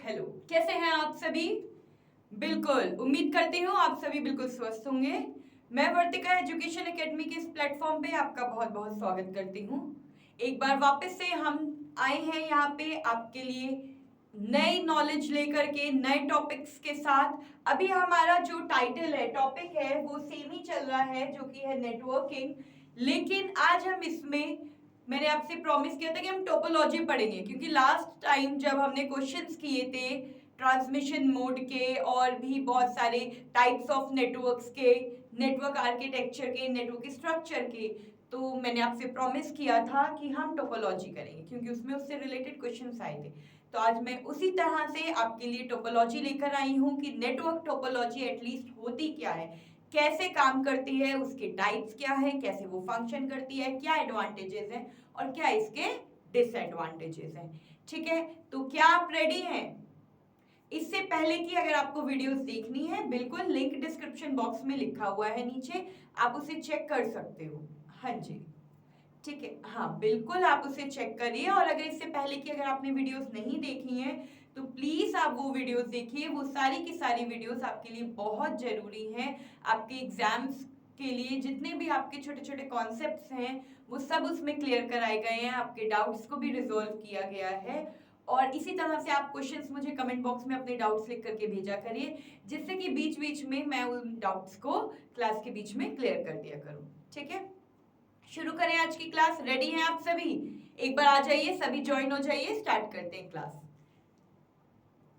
Hello, कैसे हैं आप सभी? बिल्कुल उम्मीद करती हूँ आप सभी बिल्कुल स्वस्थ होंगे। मैं वर्तिका एजुकेशन एकेडमी के इस प्लेटफॉर्म पे आपका बहुत बहुत स्वागत करती हूँ। एक बार वापस से हम आए हैं यहाँ पे आपके लिए नई नॉलेज लेकर के, नए टॉपिक्स के साथ। अभी हमारा जो टाइटल है, टॉपिक है, वो सेम ही चल रहा है जो कि है नेटवर्किंग। लेकिन आज हम इसमें, मैंने आपसे प्रॉमिस किया था कि हम टोपोलॉजी पढ़ेंगे, क्योंकि लास्ट टाइम जब हमने क्वेश्चंस किए थे ट्रांसमिशन मोड के और भी बहुत सारे टाइप्स ऑफ नेटवर्क्स के, नेटवर्क आर्किटेक्चर के, नेटवर्क स्ट्रक्चर के, तो मैंने आपसे प्रॉमिस किया था कि हम टोपोलॉजी करेंगे, क्योंकि उसमें उससे रिलेटेड क्वेश्चंस आए थे। तो आज मैं उसी तरह से आपके लिए टोपोलॉजी लेकर आई हूँ कि नेटवर्क टोपोलॉजी एटलीस्ट होती क्या है, कैसे काम करती है, उसके टाइप्स क्या है, कैसे वो फंक्शन करती है, क्या एडवांटेजेस हैं और क्या इसके डिसएडवांटेजेस हैं। ठीक है, तो क्या आप रेडी हैं? इससे पहले कि अगर आपको वीडियोस देखनी है, बिल्कुल लिंक डिस्क्रिप्शन बॉक्स में लिखा हुआ है नीचे, आप उसे चेक कर सकते हो। हाँ जी, ठीक है, हाँ बिल्कुल आप उसे चेक करिए। और अगर इससे पहले कि अगर आपने वीडियोस नहीं देखी हैं तो प्लीज आप वो वीडियोस देखिए। वो सारी की सारी वीडियोस आपके लिए बहुत जरूरी हैं, आपके एग्जाम्स के लिए। जितने भी आपके छोटे छोटे कॉन्सेप्ट्स हैं वो सब उसमें क्लियर कराए गए हैं, आपके डाउट्स को भी रिजॉल्व किया गया है। और इसी तरह से आप क्वेश्चंस मुझे कमेंट बॉक्स में अपने डाउट्स लिख करके भेजा करिए, जिससे कि बीच बीच में मैं उन डाउट्स को क्लास के बीच में क्लियर कर दिया करूं। ठीक है, शुरू करें आज की क्लास। रेडी हैं आप सभी? एक बार आ जाइए, सभी ज्वाइन हो जाइए, स्टार्ट करते हैं क्लास।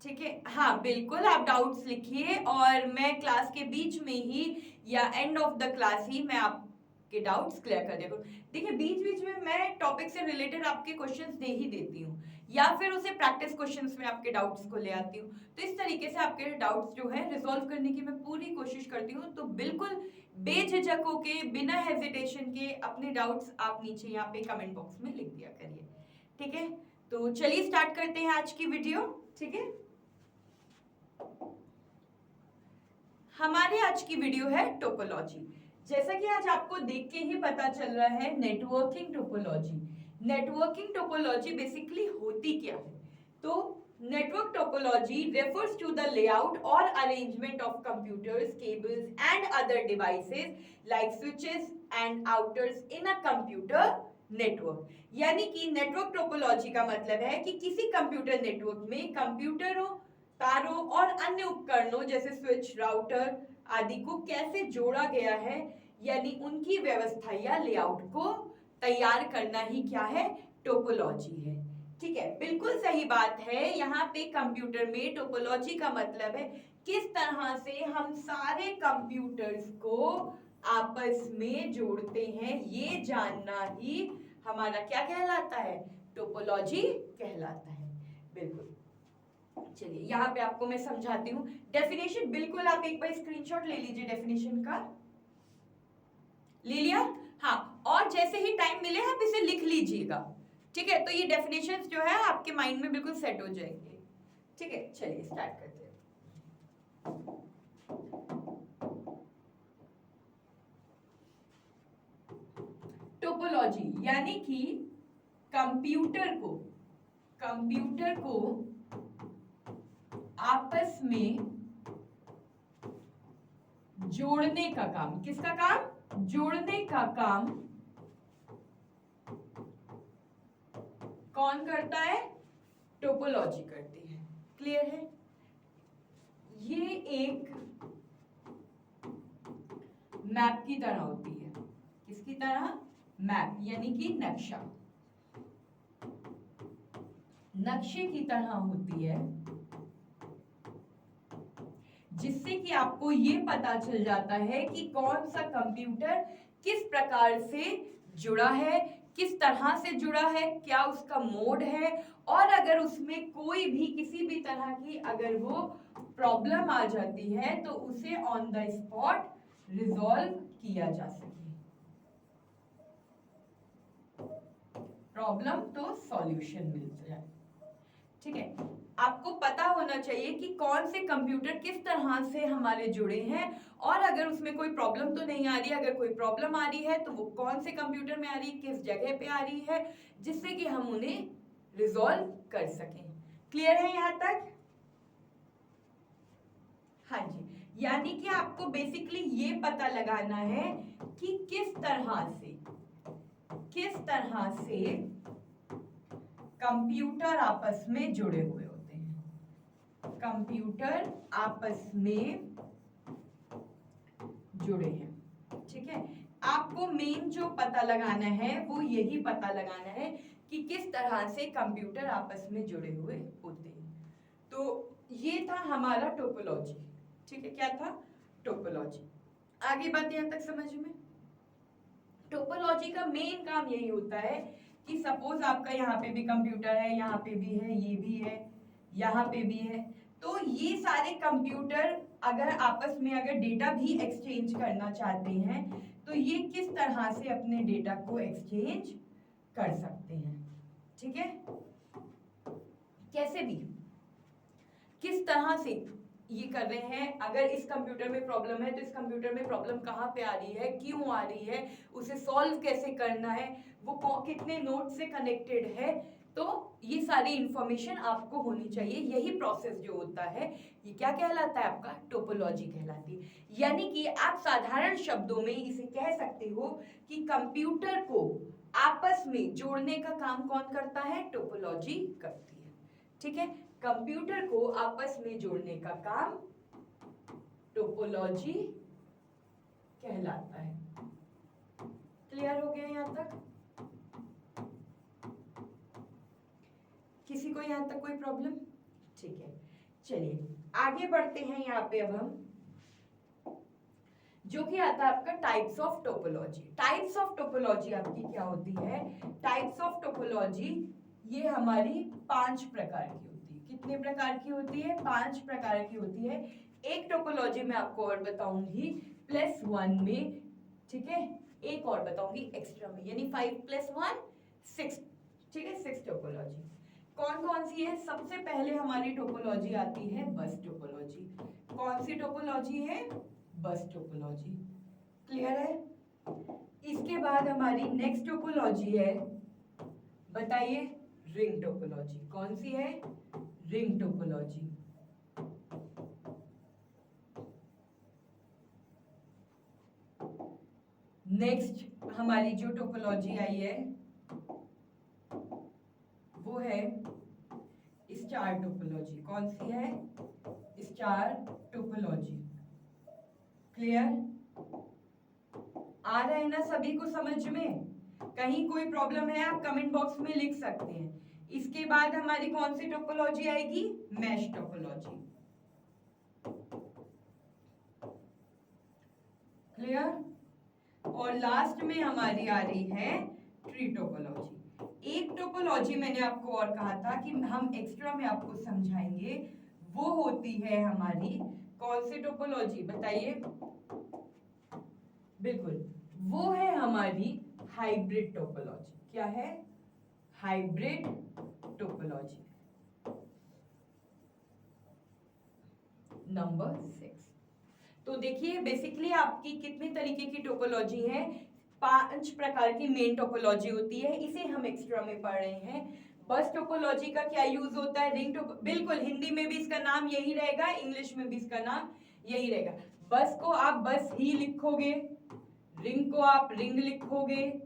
ठीक है, हाँ बिल्कुल आप डाउट्स लिखिए और मैं क्लास के बीच में ही या एंड ऑफ द क्लास ही मैं आपके डाउट्स क्लियर कर दिया करूँ। देखिए, बीच बीच में मैं टॉपिक से रिलेटेड आपके क्वेश्चंस दे ही देती हूँ, या फिर उसे प्रैक्टिस क्वेश्चंस में आपके डाउट्स को ले आती हूँ। तो इस तरीके से आपके डाउट्स जो है रिजॉल्व करने की मैं पूरी कोशिश करती हूँ। तो बिल्कुल बेझिझक होके, बिना हेजिटेशन के अपने डाउट्स आप नीचे यहाँ पे कमेंट बॉक्स में लिख दिया करिए। ठीक है, तो चलिए स्टार्ट करते हैं आज की वीडियो। ठीक है, हमारी आज की वीडियो है टोपोलॉजी। जैसा कि आज आपको देख के ही पता चल रहा है, networking topology. Networking topology basically होती क्या है? तो network topology refers to the layout or arrangement of computers, cables and other devices like switches and routers in a computer network। यानी कि नेटवर्क टोपोलॉजी का मतलब है कि किसी कंप्यूटर नेटवर्क में कंप्यूटरों, तारों और अन्य उपकरणों जैसे स्विच, राउटर आदि को कैसे जोड़ा गया है, यानी उनकी व्यवस्था या लेआउट को तैयार करना ही क्या है? टोपोलॉजी है। ठीक है, बिल्कुल सही बात है। यहाँ पे कंप्यूटर में टोपोलॉजी का मतलब है किस तरह से हम सारे कंप्यूटर्स को आपस में जोड़ते हैं, ये जानना ही हमारा क्या कहलाता है? टोपोलॉजी कहलाता है। बिल्कुल, चलिए यहाँ पे आपको मैं समझाती हूँ डेफिनेशन। बिल्कुल आप एक बार स्क्रीनशॉट ले लीजिए डेफिनेशन का। ले लिया? हाँ, और जैसे ही टाइम मिले आप इसे लिख लीजिएगा। ठीक है, तो ये डेफिनेशंस जो है आपके माइंड में बिल्कुल सेट हो जाएंगे। ठीक है, चलिए स्टार्ट करते हैं। टोपोलॉजी यानी कि कंप्यूटर को आपस में जोड़ने का काम। किसका काम? जोड़ने का काम कौन करता है? टोपोलॉजी करती है। क्लियर है? ये एक मैप की तरह होती है। किसकी तरह? मैप यानी कि नक्शा, नक्शे की तरह होती है, जिससे कि आपको ये पता चल जाता है कि कौन सा कंप्यूटर किस प्रकार से जुड़ा है, किस तरह से जुड़ा है, क्या उसका मोड है, और अगर उसमें कोई भी किसी भी तरह की अगर वो प्रॉब्लम आ जाती है तो उसे ऑन द स्पॉट रिजॉल्व किया जा सके। प्रॉब्लम तो सॉल्यूशन मिल जाए। ठीक है, आपको पता होना चाहिए कि कौन से कंप्यूटर किस तरह से हमारे जुड़े हैं, और अगर उसमें कोई प्रॉब्लम तो नहीं आ रही है। अगर कोई प्रॉब्लम आ रही है तो वो कौन से कंप्यूटर में आ रही है, किस जगह पे आ रही है, जिससे कि हम उन्हें रिजॉल्व कर सकें। क्लियर है यहाँ तक? हाँ जी, यानी कि आपको बेसिकली ये पता लगाना है कि किस तरह से कंप्यूटर आपस में जुड़े हुए होते हैं, कंप्यूटर आपस में जुड़े हैं। ठीक है, आपको मेन जो पता लगाना है वो यही पता लगाना है कि किस तरह से कंप्यूटर आपस में जुड़े हुए होते हैं। तो ये था हमारा टोपोलॉजी। ठीक है, क्या था? टोपोलॉजी। आगे बात यहां तक समझ में? टोपोलॉजी का मेन काम यही होता है कि सपोज आपका यहाँ पे भी कंप्यूटर है, यहाँ पे भी है, ये भी है, यहाँ पे भी है, तो ये सारे कंप्यूटर अगर आपस में अगर डेटा भी एक्सचेंज करना चाहते हैं तो ये किस तरह से अपने डेटा को एक्सचेंज कर सकते हैं। ठीक है, कैसे भी, किस तरह से ये कर रहे हैं। अगर इस कंप्यूटर में प्रॉब्लम है तो इस कंप्यूटर में प्रॉब्लम कहाँ पे आ रही है, क्यों आ रही है, उसे सॉल्व कैसे करना है, वो कितने नोड से कनेक्टेड है, तो ये सारी इंफॉर्मेशन आपको होनी चाहिए। यही प्रोसेस जो होता है ये क्या कहलाता है? आपका टोपोलॉजी कहलाती है। यानी कि आप साधारण शब्दों में इसे कह सकते हो कि कंप्यूटर को आपस में जोड़ने का काम कौन करता है? टोपोलॉजी करती है। ठीक है, कंप्यूटर को आपस में जोड़ने का काम टोपोलॉजी कहलाता है। क्लियर हो गया यहां तक? किसी को यहां तक कोई प्रॉब्लम? ठीक है, चलिए आगे बढ़ते हैं। यहाँ पे अब हम जो कि आता है आपका types of topology. Types of topology आपकी क्या होती है? टाइप्स ऑफ टोपोलॉजी ये हमारी 5 प्रकार की होती है। कितने प्रकार की होती है? 5 प्रकार की होती है। एक टोपोलॉजी में आपको और बताऊंगी +1 में। ठीक है, एक और बताऊंगी एक्स्ट्रा में, यानी 5 + 1 6। ठीक है, 6 टोपोलॉजी। कौन कौन सी है? सबसे पहले हमारी टोपोलॉजी आती है बस टोपोलॉजी। कौन सी टोपोलॉजी है? बस टोपोलॉजी। क्लियर है? इसके बाद हमारी नेक्स्ट टोपोलॉजी है, बताइए, रिंग टोपोलॉजी। कौन सी है? Ring topology. नेक्स्ट हमारी जो टोपोलॉजी आई है वो है स्टार टोपोलॉजी। कौन सी है? Star topology. क्लियर? आ रहा है ना सभी को समझ में? कहीं कोई प्रॉब्लम है आप कमेंट बॉक्स में लिख सकते हैं। इसके बाद हमारी कौन सी टोपोलॉजी आएगी? Mesh topology. क्लियर? और लास्ट में हमारी आ रही है ट्री टोपोलॉजी। एक टोपोलॉजी मैंने आपको और कहा था कि हम एक्स्ट्रा में आपको समझाएंगे, वो होती है हमारी कौन सी टोपोलॉजी? बताइए। बिल्कुल, वो है हमारी हाइब्रिड टोपोलॉजी। क्या है? Hybrid topology. नंबर 6। तो देखिए बेसिकली आपकी कितने तरीके की टोपोलॉजी है? 5 प्रकार की मेन टोपोलॉजी होती है, इसे हम एक्स्ट्रा में पढ़ रहे हैं। बस टोपोलॉजी का क्या यूज होता है? रिंग बिल्कुल, हिंदी में भी इसका नाम यही रहेगा, इंग्लिश में भी इसका नाम यही रहेगा। बस को आप बस ही लिखोगे, रिंग को आप रिंग लिखोगे,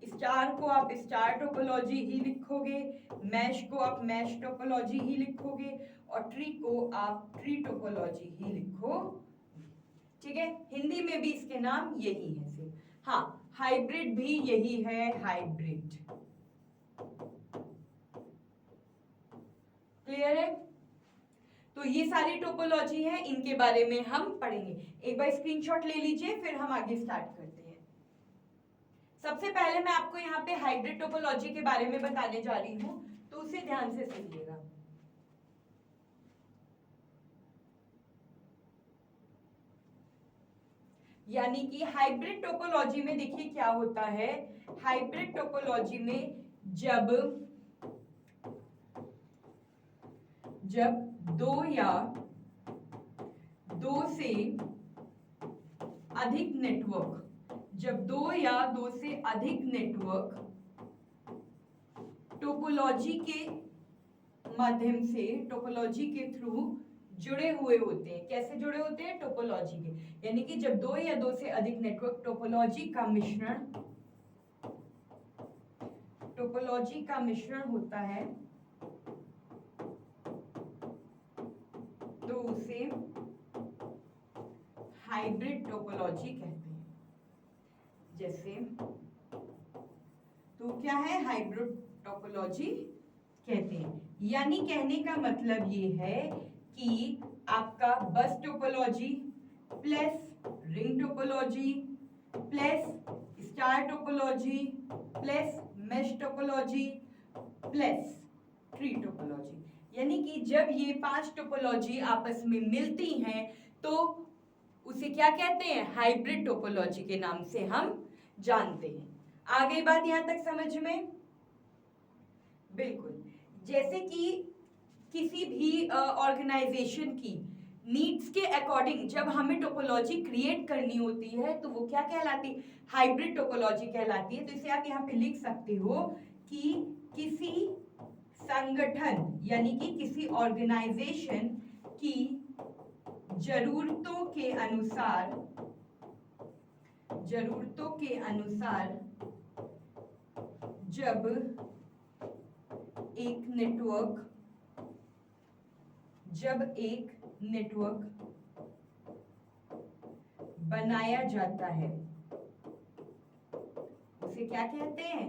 स्टार को आप स्टार टोपोलॉजी ही लिखोगे, मैश को आप मैश टोपोलॉजी ही लिखोगे, और ट्री को आप ट्री टोपोलॉजी ही लिखोगे। ठीक है, हिंदी में भी इसके नाम यही है सिर्फ। हाँ, हाइब्रिड भी यही है, हाइब्रिड। क्लियर है? तो ये सारी टोपोलॉजी है, इनके बारे में हम पढ़ेंगे। एक बार स्क्रीनशॉट ले लीजिए, फिर हम आगे स्टार्ट करते हैं। सबसे पहले मैं आपको यहाँ पे हाइब्रिड टोपोलॉजी के बारे में बताने जा रही हूँ, तो उसे ध्यान से सुनिएगा। यानी कि हाइब्रिड टोपोलॉजी में देखिए क्या होता है। हाइब्रिड टोपोलॉजी में जब दो या दो से अधिक नेटवर्क, जब दो या दो से अधिक नेटवर्क टोपोलॉजी के माध्यम से, टोपोलॉजी के थ्रू जुड़े हुए होते हैं। कैसे जुड़े होते हैं? टोपोलॉजी के, यानी कि जब दो या दो से अधिक नेटवर्क टोपोलॉजी का मिश्रण होता है तो उसे हाइब्रिड टोपोलॉजी कहते हैं। जैसे तो क्या है? हाइब्रिड टोपोलॉजी कहते हैं। यानी कहने का मतलब ये है कि आपका बस topology plus ring topology plus star topology plus mesh topology plus tree topology, यानी कि जब ये 5 टोपोलॉजी आपस में मिलती हैं तो उसे क्या कहते हैं? हाइब्रिड टोपोलॉजी के नाम से हम जानते हैं। आ गई बात यहां तक समझ में? बिल्कुल। जैसे कि किसी भी ऑर्गेनाइजेशन की नीड्स के अकॉर्डिंग जब हमें टोपोलॉजी क्रिएट करनी होती है तो वो क्या कहलाती है? हाइब्रिड टोपोलॉजी कहलाती है। तो इसे आप यहाँ पे लिख सकते हो कि किसी संगठन यानी कि किसी ऑर्गेनाइजेशन की जरूरतों के अनुसार जब एक नेटवर्क बनाया जाता है उसे क्या कहते हैं?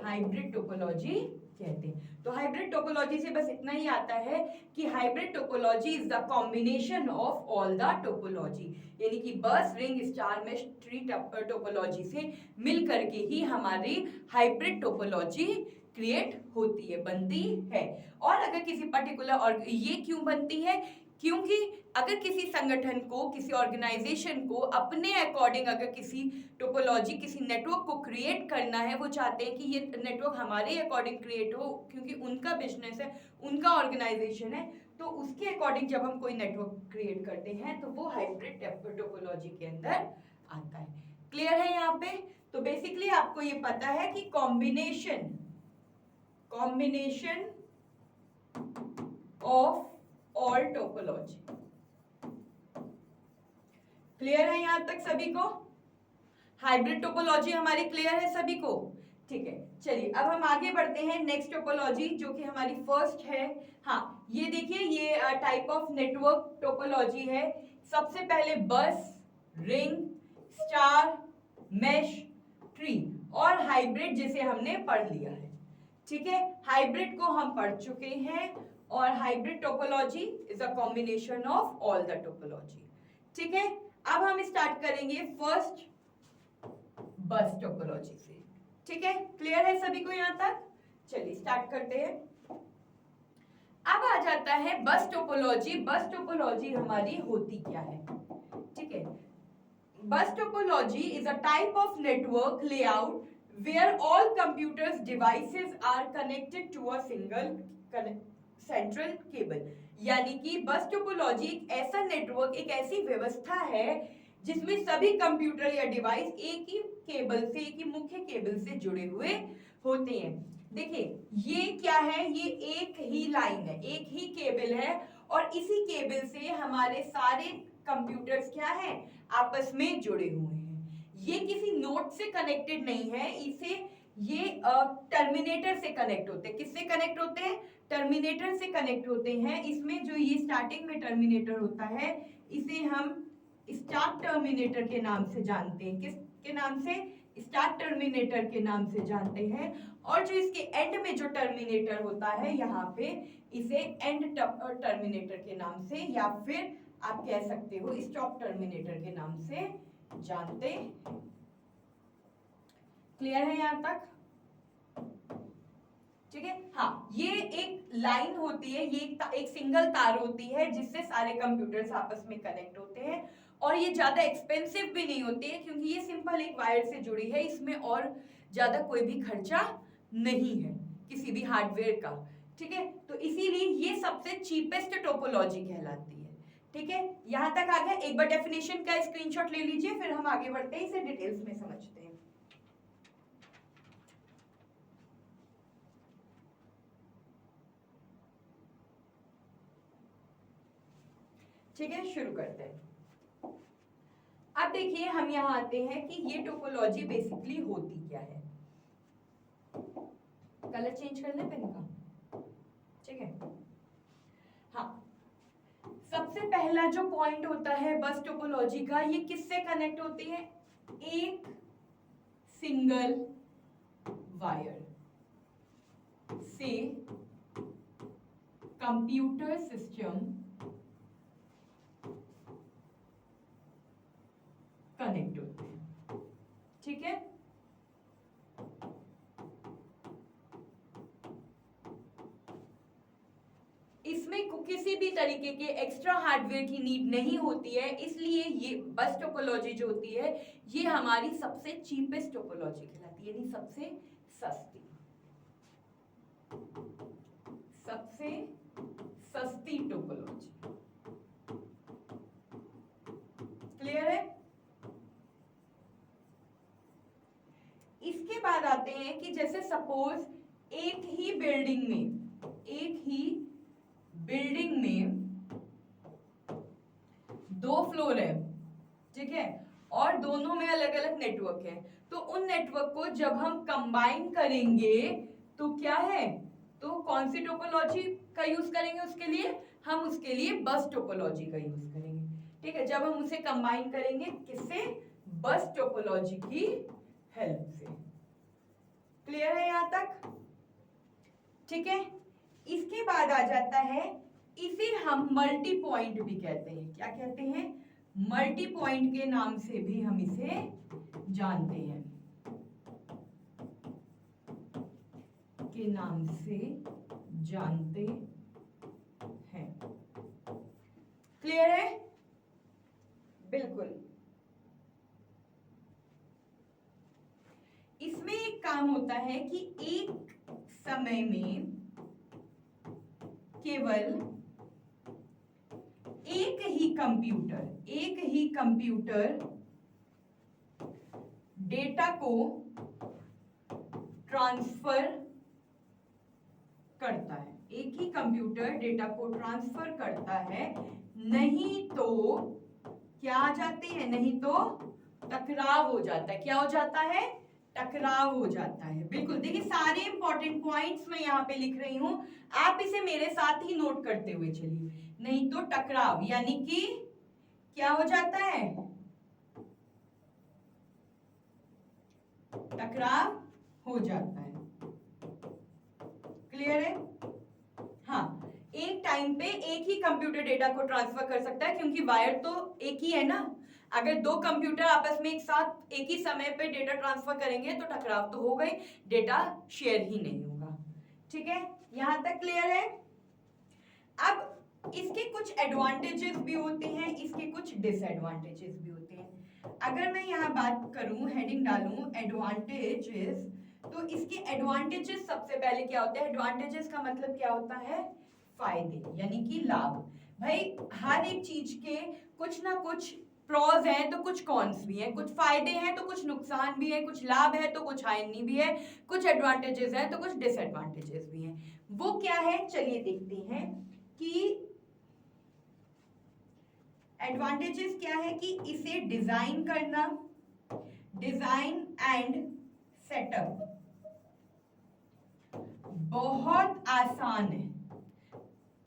हाइब्रिड टोपोलॉजी कहते हैं। तो हाइब्रिड टोपोलॉजी से बस इतना ही आता है कि hybrid topology is the combination of all the topology, यानी कि बस ring star mesh tree topology से मिल करके ही हमारी हाइब्रिड टोपोलॉजी क्रिएट होती है, बनती है। और अगर किसी पर्टिकुलर, और ये क्यों बनती है? क्योंकि अगर किसी संगठन को, किसी ऑर्गेनाइजेशन को अपने अकॉर्डिंग अगर किसी टोपोलॉजी, किसी नेटवर्क को क्रिएट करना है, वो चाहते हैं कि ये नेटवर्क हमारे अकॉर्डिंग क्रिएट हो क्योंकि उनका बिजनेस है, उनका ऑर्गेनाइजेशन है, तो उसके अकॉर्डिंग जब हम कोई नेटवर्क क्रिएट करते हैं तो वो हाइब्रिड टोपोलॉजी के अंदर आता है। क्लियर है यहाँ पे? तो बेसिकली आपको ये पता है कि combination of all topology. Clear है यहां तक सभी को? हाइब्रिड टोपोलॉजी हमारी क्लियर है सभी को? ठीक है, चलिए अब हम आगे बढ़ते हैं। नेक्स्ट टोपोलॉजी जो कि हमारी फर्स्ट है, हाँ ये देखिए, ये टाइप ऑफ नेटवर्क टोपोलॉजी है। सबसे पहले बस, रिंग, स्टार, मेश, ट्री और हाइब्रिड जिसे हमने पढ़ लिया है। ठीक है, हाइब्रिड को हम पढ़ चुके हैं और hybrid topology is a combination of all the topology. ठीक है, अब हम स्टार्ट करेंगे फर्स्ट बस टोपोलॉजी से। ठीक है, क्लियर है सभी को यहां तक? चलिए स्टार्ट करते हैं। अब आ जाता है बस टोपोलॉजी। बस टोपोलॉजी हमारी होती क्या है? ठीक है, बस topology is a type of network layout where all computers devices are connected to a single central cable। यानी कि बस टोपोलॉजी एक ऐसा नेटवर्क, एक ऐसी व्यवस्था है जिसमें सभी कंप्यूटर या डिवाइस एक ही केबल से, एक ही मुख्य केबल से जुड़े हुए होते हैं। देखिए ये क्या है? ये एक ही लाइन है, एक ही केबल है और इसी केबल से हमारे सारे कंप्यूटर्स क्या है? आपस में जुड़े हुए हैं। ये किसी नोड से कनेक्टेड नहीं है, इसे ये टर्मिनेटर से कनेक्ट होते हैं। किससे कनेक्ट होते हैं? टर्मिनेटर से कनेक्ट होते हैं। इसमें जो ये स्टार्टिंग में टर्मिनेटर होता है इसे हम स्टार्ट टर्मिनेटर के नाम से जानते हैं। किसके नाम से? स्टार्ट टर्मिनेटर के नाम से जानते हैं। और जो इसके एंड में जो टर्मिनेटर होता है यहाँ पे, इसे एंड टर्मिनेटर के नाम से या फिर आप कह सकते हो स्टॉप टर्मिनेटर के नाम से जानते हैं। क्लियर है यहां तक? ठीक है, हाँ ये एक लाइन होती है, ये एक सिंगल तार होती है जिससे सारे कंप्यूटर्स आपस में कनेक्ट होते हैं और ये ज्यादा एक्सपेंसिव भी नहीं होती है क्योंकि ये सिंपल एक वायर से जुड़ी है, इसमें और ज्यादा कोई भी खर्चा नहीं है किसी भी हार्डवेयर का। ठीक है, तो इसीलिए ये सबसे चीपेस्ट टोपोलॉजी कहलाती है। ठीक है, यहां तक आ गया? एक बार डेफिनेशन का स्क्रीनशॉट ले लीजिए, फिर हम आगे बढ़ते हैं, इसे डिटेल्स में समझते हैं। ठीक है, शुरू करते हैं। अब देखिए हम यहाँ आते हैं कि ये टोपोलॉजी बेसिकली होती क्या है। कलर चेंज कर ले पेन का, ठीक है। हाँ, सबसे पहला जो पॉइंट होता है बस टोपोलॉजी का, ये किससे कनेक्ट होती है? एक सिंगल वायर से कंप्यूटर सिस्टम कनेक्ट होते हैं, ठीक है। इसमें किसी भी तरीके के एक्स्ट्रा हार्डवेयर की नीड नहीं होती है, इसलिए ये बस टोपोलॉजी जो होती है ये हमारी सबसे चीपेस्ट टोपोलॉजी कहलाती है, यानी सबसे सस्ती, सबसे सस्ती टोपोलॉजी। क्लियर है? इसके बाद आते हैं कि जैसे सपोज एक ही बिल्डिंग में दो फ्लोर है, ठीक है, और दोनों में अलग अलग नेटवर्क है, तो उन नेटवर्क को जब हम कंबाइन करेंगे तो क्या है, तो कौन सी टोपोलॉजी का यूज करेंगे उसके लिए? हम उसके लिए बस टोपोलॉजी का यूज करेंगे, ठीक है। जब हम उसे कंबाइन करेंगे किससे? बस टोपोलॉजी की हेल्प से। क्लियर है यहां तक? ठीक है। इसके बाद आ जाता है, इसे हम मल्टी पॉइंट भी कहते हैं। क्या कहते हैं? मल्टी पॉइंट के नाम से भी हम इसे जानते हैं, के नाम से जानते हैं। क्लियर है? बिल्कुल। इसमें एक काम होता है कि एक समय में केवल एक ही कंप्यूटर डेटा को ट्रांसफर करता है, एक ही कंप्यूटर डेटा को ट्रांसफर करता है, नहीं तो क्या आ जाते हैं? नहीं तो टकराव हो जाता है। क्या हो जाता है? टकराव हो जाता है। बिल्कुल, देखिए सारे इंपॉर्टेंट पॉइंट्स मैं यहाँ पे लिख रही हूं, आप इसे मेरे साथ ही नोट करते हुए चलिए। नहीं तो टकराव यानी कि क्या हो जाता है? टकराव हो जाता है। क्लियर है? हाँ, एक टाइम पे एक ही कंप्यूटर डेटा को ट्रांसफर कर सकता है, क्योंकि वायर तो एक ही है ना। अगर दो कंप्यूटर आपस में एक साथ एक ही समय पे डेटा ट्रांसफर करेंगे तो टकराव तो होगा ही, डेटा शेयर ही नहीं होगा। ठीक है, यहां तक क्लियर है? अब इसके कुछ एडवांटेजेस भी होते हैं, इसके कुछ डिसएडवांटेजेस भी होते हैं। अगर मैं यहाँ बात करूं, हेडिंग डालूं एडवांटेजेस, तो इसके एडवांटेजेस सबसे पहले क्या होते हैं? एडवांटेजेस का मतलब क्या होता है? फायदे, यानी कि लाभ। भाई हर एक चीज के कुछ ना कुछ प्रॉज हैं तो कुछ कॉन्स भी हैं, कुछ फायदे हैं तो कुछ नुकसान भी है, कुछ लाभ है तो कुछ हानि भी है, कुछ एडवांटेजेस हैं तो कुछ डिसएडवांटेजेस भी हैं। वो क्या है चलिए देखते हैं कि एडवांटेजेस क्या है कि इसे डिजाइन करना, डिजाइन एंड सेटअप बहुत आसान है।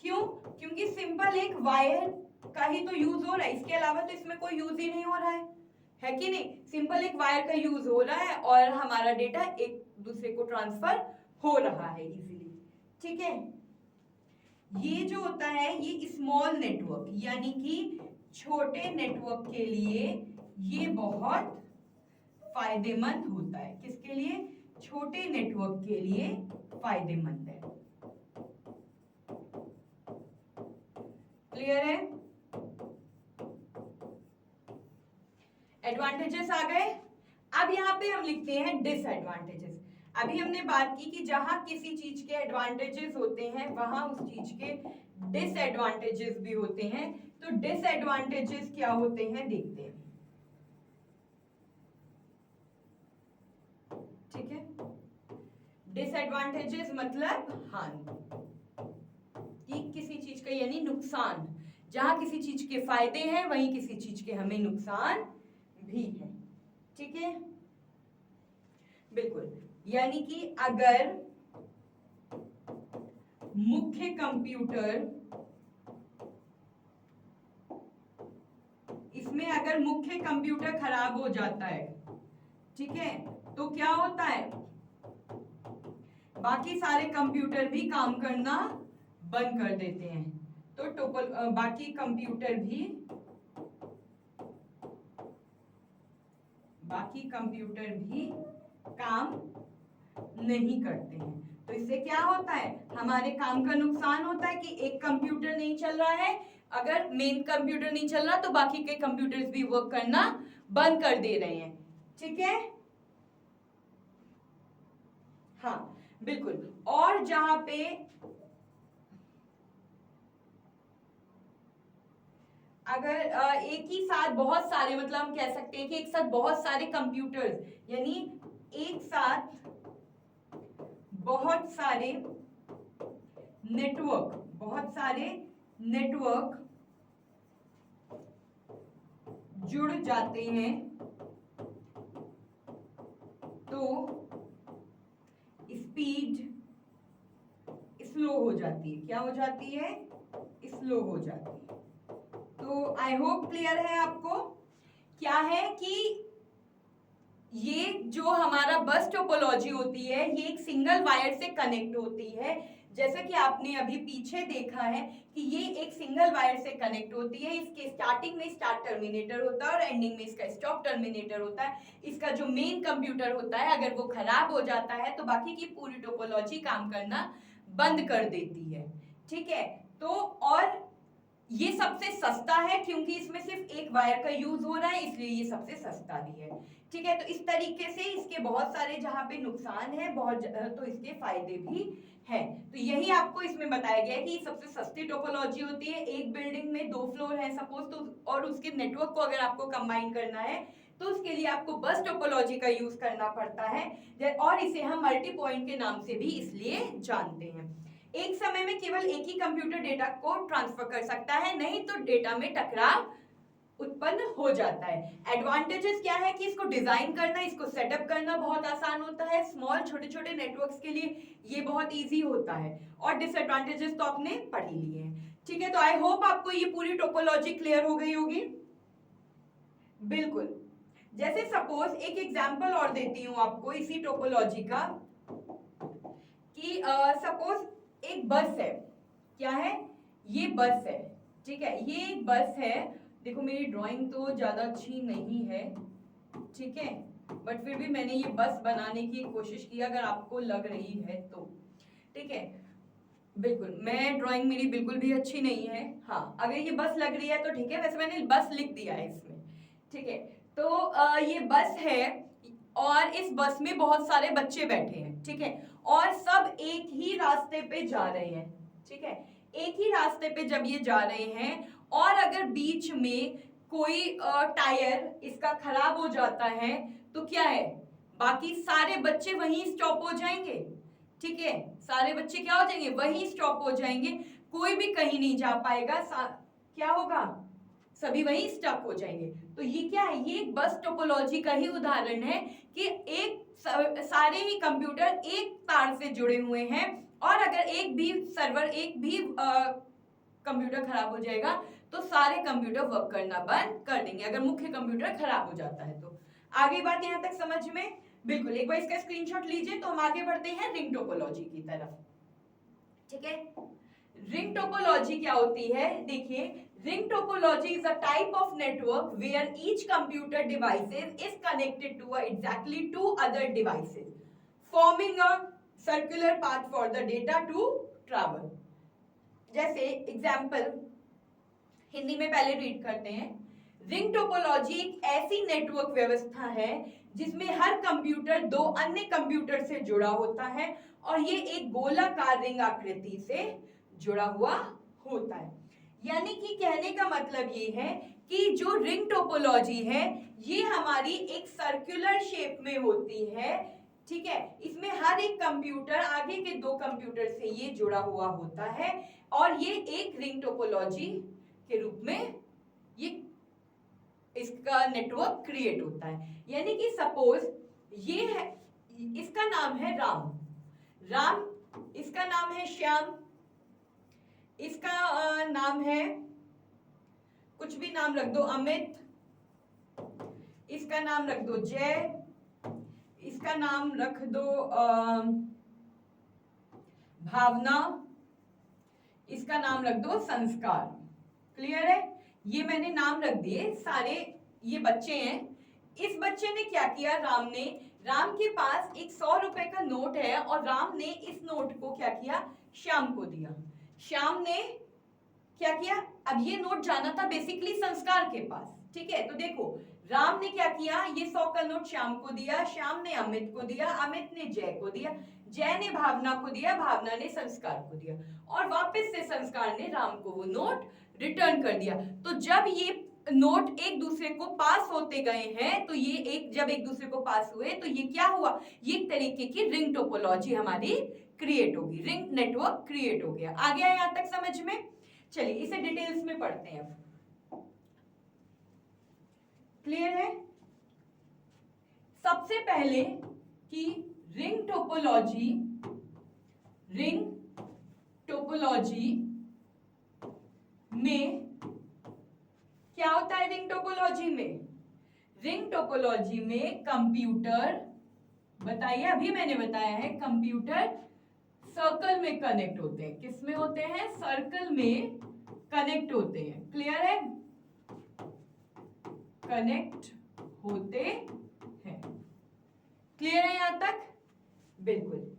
क्यों? क्योंकि सिंपल एक वायर का ही तो यूज हो रहा है, इसके अलावा तो इसमें कोई यूज ही नहीं हो रहा है कि नहीं? सिंपल एक वायर का यूज हो रहा है और हमारा डेटा एक दूसरे को ट्रांसफर हो रहा है इजीली। ठीक है, ये जो होता है ये स्मॉल नेटवर्क यानी कि छोटे नेटवर्क के लिए ये बहुत फायदेमंद होता है। किसके लिए? छोटे नेटवर्क के लिए फायदेमंद है। क्लियर है? एडवांटेजेस आ गए। अब यहां पे हम लिखते हैं डिसएडवांटेजेस। अभी हमने बात की कि जहां किसी चीज के एडवांटेजेस होते हैं वहां उस चीज के डिसएडवांटेजेस भी होते हैं। तो डिसएडवांटेजेस क्या होते हैं देखते हैं। ठीक है, डिसएडवांटेजेस मतलब हानि, कि किसी चीज का यानी नुकसान। जहां किसी चीज के फायदे हैं वहीं किसी चीज के हमें नुकसान भी है। ठीक है, बिल्कुल। यानी कि अगर मुख्य कंप्यूटर, इसमें अगर मुख्य कंप्यूटर खराब हो जाता है, ठीक है, तो क्या होता है, बाकी सारे कंप्यूटर भी काम करना बंद कर देते हैं। तो बाकी कंप्यूटर भी काम नहीं करते हैं। तो इससे क्या होता है, हमारे काम का नुकसान होता है कि एक कंप्यूटर नहीं चल रहा है। अगर मेन कंप्यूटर नहीं चल रहा तो बाकी के कंप्यूटर्स भी वर्क करना बंद कर दे रहे हैं। ठीक है, हाँ बिल्कुल। और जहां पे अगर एक ही साथ बहुत सारे, मतलब हम कह सकते हैं कि एक साथ बहुत सारे कंप्यूटर्स, यानी एक साथ बहुत सारे नेटवर्क जुड़ जाते हैं तो स्पीड स्लो हो जाती है। क्या हो जाती है, स्लो हो जाती है। तो आई होप क्लियर है आपको। क्या है कि ये जो हमारा बस टोपोलॉजी होती है ये एक सिंगल वायर से कनेक्ट होती है। जैसा कि आपने अभी पीछे देखा है कि ये एक सिंगल वायर से कनेक्ट होती है। इसके स्टार्टिंग में स्टार्ट टर्मिनेटर होता है और एंडिंग में इसका स्टॉप टर्मिनेटर होता है। इसका जो मेन कंप्यूटर होता है अगर वो खराब हो जाता है तो बाकी की पूरी टोपोलॉजी काम करना बंद कर देती है। ठीक है, तो और ये सबसे सस्ता है क्योंकि इसमें सिर्फ एक वायर का यूज हो रहा है, इसलिए ये सबसे सस्ता भी है। ठीक है, तो इस तरीके से इसके बहुत सारे जहां पे नुकसान है बहुत तो इसके फायदे भी हैं। तो यही आपको इसमें बताया गया है कि सबसे सस्ती टोपोलॉजी होती है। एक बिल्डिंग में 2 फ्लोर है सपोज, तो और उसके नेटवर्क को अगर आपको कंबाइन करना है तो उसके लिए आपको बस टोपोलॉजी का यूज करना पड़ता है। और इसे हम मल्टी पॉइंट के नाम से भी इसलिए जानते हैं। एक समय में केवल एक ही कंप्यूटर डेटा को ट्रांसफर कर सकता है, नहीं तो डेटा में टकराव उत्पन्न हो जाता है। एडवांटेजेस क्या है कि इसको डिजाइन करना, इसको सेटअप करना बहुत आसान होता है। स्मॉल छोटे छोटे नेटवर्क्स के लिए ये बहुत इजी होता है। और डिसएडवांटेजेस तो आपने पढ़ ही लिए हैं। ठीक है, तो आई होप आपको ये पूरी टोपोलॉजी क्लियर हो गई होगी। बिल्कुल, जैसे सपोज एक एग्जांपल और देती हूं आपको इसी टोपोलॉजी का कि सपोज एक बस है। क्या है, ये बस है। ठीक है, ये एक बस है। देखो मेरी ड्राइंग तो ज्यादा अच्छी नहीं है, ठीक है, बट फिर भी मैंने ये बस बनाने की कोशिश की, अगर आपको लग रही है तो। ठीक है, बिल्कुल, मैं ड्राइंग मेरी बिल्कुल भी अच्छी नहीं है। हाँ, अगर ये बस लग रही है तो ठीक है, वैसे मैंने बस लिख दिया है इसमें। ठीक है, तो ये बस है और इस बस में बहुत सारे बच्चे बैठे हैं। ठीक है, और सब एक ही रास्ते पे जा रहे हैं। ठीक है, एक ही रास्ते पे जब ये जा रहे हैं और अगर बीच में कोई टायर इसका खराब हो जाता है तो क्या है, बाकी सारे बच्चे वहीं स्टॉप हो जाएंगे। ठीक है, सारे बच्चे क्या हो जाएंगे, वहीं स्टॉप हो जाएंगे, कोई भी कहीं नहीं जा पाएगा। क्या होगा, सभी वहीं स्टक हो जाएंगे। तो ये क्या है, ये एक बस टोपोलॉजी का ही उदाहरण है कि एक सारे ही कंप्यूटर एक तार से जुड़े हुए हैं और अगर एक भी सर्वर, एक भी कंप्यूटर खराब हो जाएगा तो सारे कंप्यूटर वर्क करना बंद कर देंगे, अगर मुख्य कंप्यूटर खराब हो जाता है तो। आगे बात यहां तक समझ में? बिल्कुल, एक बार इसका स्क्रीनशॉट लीजिए तो हम आगे बढ़ते हैं रिंग टोपोलॉजी की तरफ। ठीक है, रिंग टोपोलॉजी क्या होती है, देखिए, ring topology is a type of network where each computer devices is connected to exactly two other devices, forming a circular path for the data to travel. जैसे example Hindi में पहले रीड करते हैं। Ring topology एक ऐसी network व्यवस्था है जिसमें हर कंप्यूटर दो अन्य कंप्यूटर से जुड़ा होता है और ये एक गोलाकार रिंग आकृति से जुड़ा हुआ होता है। यानी कि कहने का मतलब ये है कि जो रिंग टोपोलॉजी है ये हमारी एक सर्कुलर शेप में होती है। ठीक है, इसमें हर एक कंप्यूटर आगे के दो कंप्यूटर से ये जुड़ा हुआ होता है और ये एक रिंग टोपोलॉजी के रूप में ये इसका नेटवर्क क्रिएट होता है। यानी कि सपोज ये है, इसका नाम है राम, इसका नाम है श्याम, इसका नाम है, कुछ भी नाम रख दो, अमित, इसका नाम रख दो जय, इसका नाम रख दो भावना, इसका नाम रख दो संस्कार। क्लियर है? ये मैंने नाम रख दिए, सारे ये बच्चे हैं। इस बच्चे ने क्या किया, राम के पास एक 100 रुपए का नोट है और राम ने इस नोट को क्या किया, श्याम को दिया। श्याम ने क्या किया, अब ये नोट जाना था बेसिकली संस्कार के पास, ठीक है। तो देखो राम ने क्या किया, ये 100 का नोट श्याम को दिया, श्याम ने अमित को दिया, अमित ने जय को दिया, जय ने भावना को दिया, भावना ने संस्कार को दिया, और वापस से संस्कार ने राम को वो नोट रिटर्न कर दिया। तो जब ये नोट एक दूसरे को पास होते गए हैं, तो ये जब एक दूसरे को पास हुए तो ये क्या हुआ, ये एक तरीके की रिंग टोपोलॉजी हमारी क्रिएट होगी, रिंग नेटवर्क क्रिएट हो गया। आ गया यहां तक समझ में? चलिए इसे डिटेल्स में पढ़ते हैं अब। क्लियर है? सबसे पहले कि रिंग टोपोलॉजी में क्या होता है, रिंग टोपोलॉजी में कंप्यूटर, बताइए, अभी मैंने बताया है कंप्यूटर सर्कल में कनेक्ट होते हैं। किस में होते हैं, सर्कल में कनेक्ट होते हैं। क्लियर है? कनेक्ट होते हैं। क्लियर है यहां तक? बिल्कुल।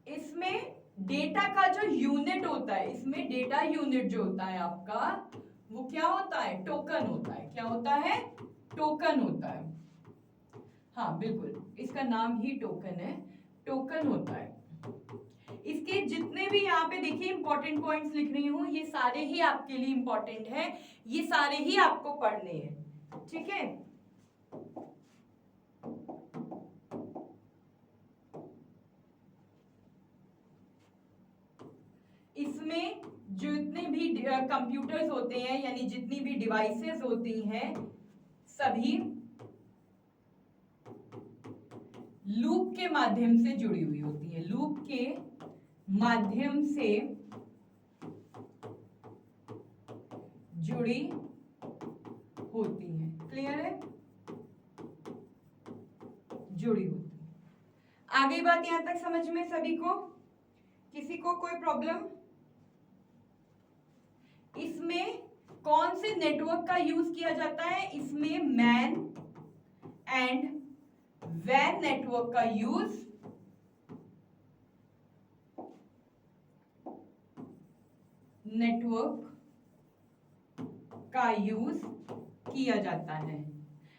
इसमें डेटा का जो यूनिट होता है, इसमें डेटा यूनिट जो होता है आपका, वो क्या होता है, टोकन होता है। क्या होता है, टोकन होता है। हाँ बिल्कुल, इसका नाम ही टोकन है, टोकन होता है। इसके जितने भी यहाँ पे देखिए इंपॉर्टेंट पॉइंट्स लिख रही हूं, ये सारे ही आपके लिए इंपॉर्टेंट है, ये सारे ही आपको पढ़ने हैं, ठीक है। इसमें जितने भी कंप्यूटर्स होते हैं, यानी जितनी भी डिवाइसेस होती हैं, सभी लूप के माध्यम से जुड़ी हुई होती है, लूप के माध्यम से जुड़ी होती है। क्लियर है? जुड़ी होती है। आ गई बात यहां तक समझ में सभी को? किसी को कोई प्रॉब्लम? इसमें कौन से नेटवर्क का यूज किया जाता है, इसमें मैन एंड वैन नेटवर्क का यूज किया जाता है।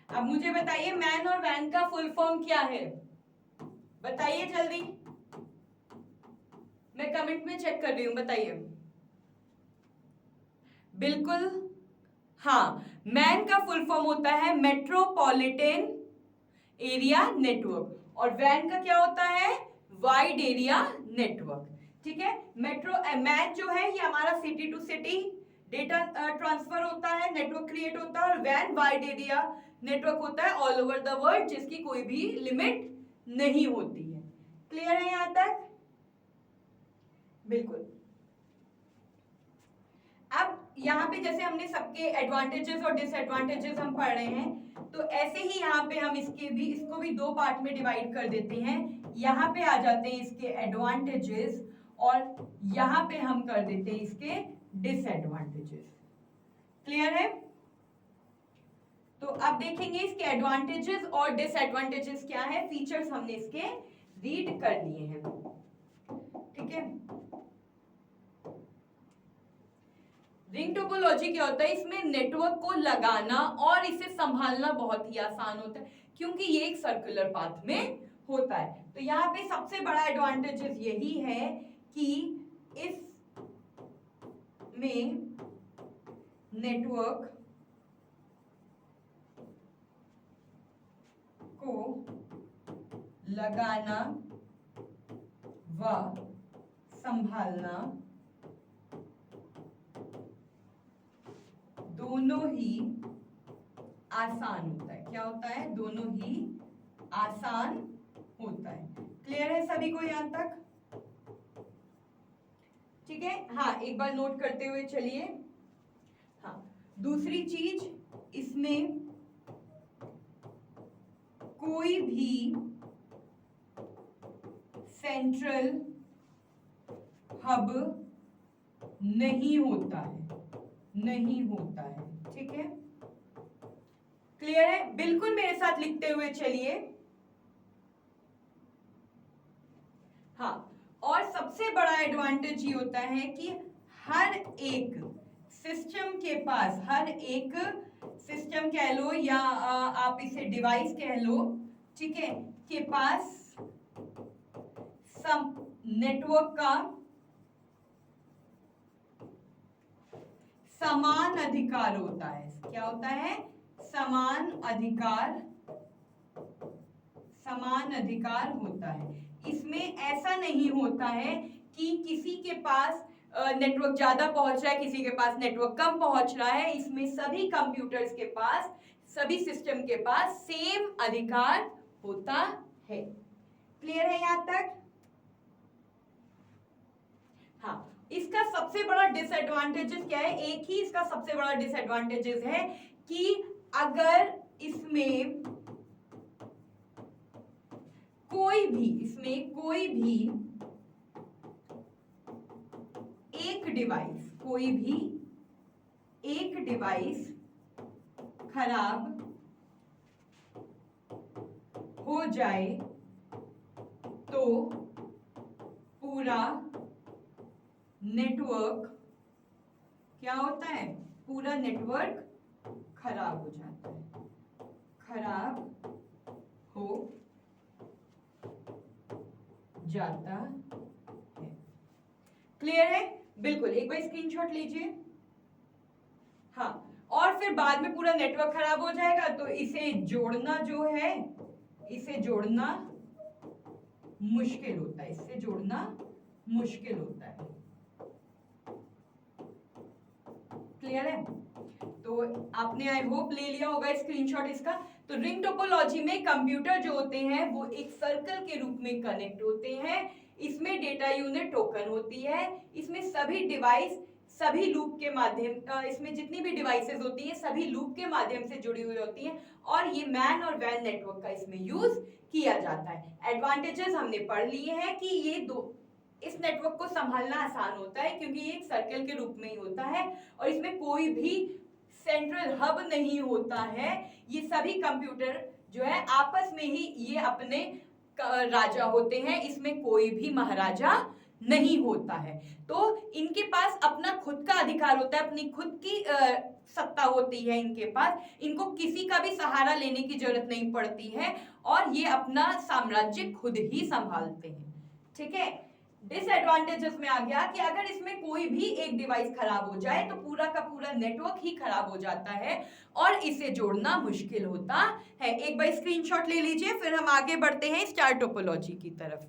अब मुझे बताइए मैन और वैन का फुल फॉर्म क्या है, बताइए जल्दी, मैं कमेंट में चेक कर रही हूं, बताइए। बिल्कुल, हाँ, मैन का फुल फॉर्म होता है मेट्रोपॉलिटन एरिया नेटवर्क, और वैन का क्या होता है, वाइड एरिया नेटवर्क। ठीक है, मैन जो है ये हमारा city to city data transfer होता है, नेटवर्क क्रिएट होता है, और वैन वाइड एरिया नेटवर्क होता है ऑल ओवर द वर्ल्ड, जिसकी कोई भी लिमिट नहीं होती है। क्लियर है यहां तक? बिल्कुल। अब यहाँ पे जैसे हमने सबके एडवांटेजेस और डिसएडवांटेजेस हम पढ़ रहे हैं, तो ऐसे ही यहाँ पे हम इसको भी दो पार्ट में डिवाइड कर देते हैं। यहाँ पे आ जाते हैं इसके एडवांटेजेस और यहाँ पे हम कर देते हैं इसके डिसएडवांटेजेस। क्लियर है? तो अब देखेंगे इसके एडवांटेजेस और डिसएडवांटेजेस क्या है, फीचर्स हमने इसके रीड कर लिए हैं। ठीक है, रिंग टोपोलॉजी क्या होता है, इसमें नेटवर्क को लगाना और इसे संभालना बहुत ही आसान होता है, क्योंकि ये एक सर्कुलर पाथ में होता है। तो यहाँ पे सबसे बड़ा एडवांटेजेस यही है कि इस में नेटवर्क को लगाना व संभालना दोनों ही आसान होता है। क्या होता है? दोनों ही आसान होता है। क्लियर है सभी को यहां तक? ठीक है। हाँ, एक बार नोट करते हुए चलिए। हाँ, दूसरी चीज, इसमें कोई भी सेंट्रल हब नहीं होता है, नहीं होता है। ठीक है, क्लियर है? बिल्कुल मेरे साथ लिखते हुए चलिए। हाँ, और सबसे बड़ा एडवांटेज ये होता है कि हर एक सिस्टम के पास, हर एक सिस्टम कह लो या आप इसे डिवाइस कह लो, ठीक है, के पास सम नेटवर्क का समान अधिकार होता है। क्या होता है? समान अधिकार, समान अधिकार होता है। इसमें ऐसा नहीं होता है कि किसी के पास नेटवर्क ज्यादा पहुंच रहा है, किसी के पास नेटवर्क कम पहुंच रहा है। इसमें सभी कंप्यूटर्स के पास, सभी सिस्टम के पास सेम अधिकार होता है। क्लियर है यहां तक? हाँ, इसका सबसे बड़ा डिसएडवांटेजेस क्या है? एक ही इसका सबसे बड़ा डिसएडवांटेजेस है कि अगर इसमें कोई भी एक डिवाइस खराब हो जाए तो पूरा नेटवर्क क्या होता है? पूरा नेटवर्क खराब हो जाता है, खराब हो जाता है। क्लियर है? बिल्कुल, एक बार स्क्रीनशॉट लीजिए। हाँ, और फिर बाद में पूरा नेटवर्क खराब हो जाएगा तो इसे जोड़ना जो है, इसे जोड़ना मुश्किल होता है, इससे जोड़ना मुश्किल होता है। क्लियर है? तो आपने आई होप ले लिया होगा स्क्रीनशॉट इसका। तो रिंग टोपोलॉजी में कंप्यूटर जो होते हैं वो एक सर्कल के रूप में कनेक्ट होते हैं। इसमें डेटा यूनिट टोकन होती है। इसमें सभी डिवाइस सभी लूप के माध्यम, इसमें जितनी भी डिवाइसेस होती हैं सभी लूप के माध्यम से जुड़ी हुई होती हैं और ये मैन और वैन नेटवर्क का इसमें यूज किया जाता है। एडवांटेजेस हमने पढ़ लिए हैं कि ये दो, इस नेटवर्क को संभालना आसान होता है क्योंकि ये एक सर्कल के रूप में ही होता है और इसमें कोई भी सेंट्रल हब नहीं होता है। ये सभी कंप्यूटर जो है आपस में ही ये अपने राजा होते हैं, इसमें कोई भी महाराजा नहीं होता है। तो इनके पास अपना खुद का अधिकार होता है, अपनी खुद की सत्ता होती है इनके पास। इनको किसी का भी सहारा लेने की जरूरत नहीं पड़ती है और ये अपना साम्राज्य खुद ही संभालते हैं। ठीक है, डिसएडवांटेजेस में आ गया कि अगर इसमें कोई भी एक डिवाइस खराब हो जाए तो पूरा का पूरा नेटवर्क ही खराब हो जाता है और इसे जोड़ना मुश्किल होता है। एक बार स्क्रीनशॉट ले लीजिए, फिर हम आगे बढ़ते हैं स्टार टोपोलॉजी की तरफ।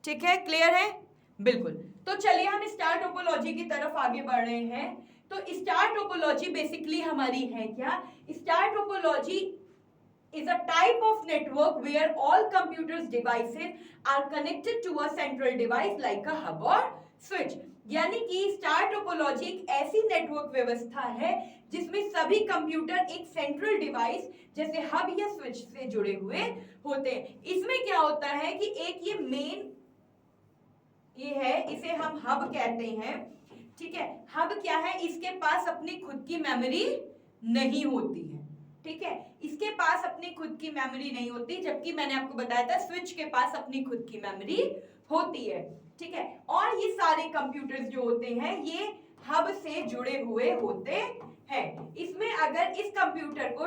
ठीक है, क्लियर है? बिल्कुल। तो चलिए हम स्टार टोपोलॉजी की तरफ आगे बढ़ रहे हैं। तो स्टार टोपोलॉजी बेसिकली हमारी है क्या? Star topology is a type of network where all computers devices are connected to a central device like a hub or switch। यानी कि स्टार टोपोलॉजी एक ऐसी नेटवर्क व्यवस्था है जिसमें सभी कंप्यूटर एक सेंट्रल डिवाइस जैसे हब या स्विच से जुड़े हुए होते हैं। इसमें क्या होता है कि एक ये मेन ये है, इसे हम हब कहते हैं। ठीक है, हब क्या है? इसके पास अपनी खुद की मेमोरी नहीं होती है। ठीक है, इसके पास अपनी खुद की मेमोरी नहीं होती, जबकि मैंने आपको बताया था स्विच के पास अपनी खुद की मेमोरी होती है। ठीक है, और ये सारे कंप्यूटर्स जो होते हैं ये हब से जुड़े हुए होते हैं। इसमें अगर इस कंप्यूटर को,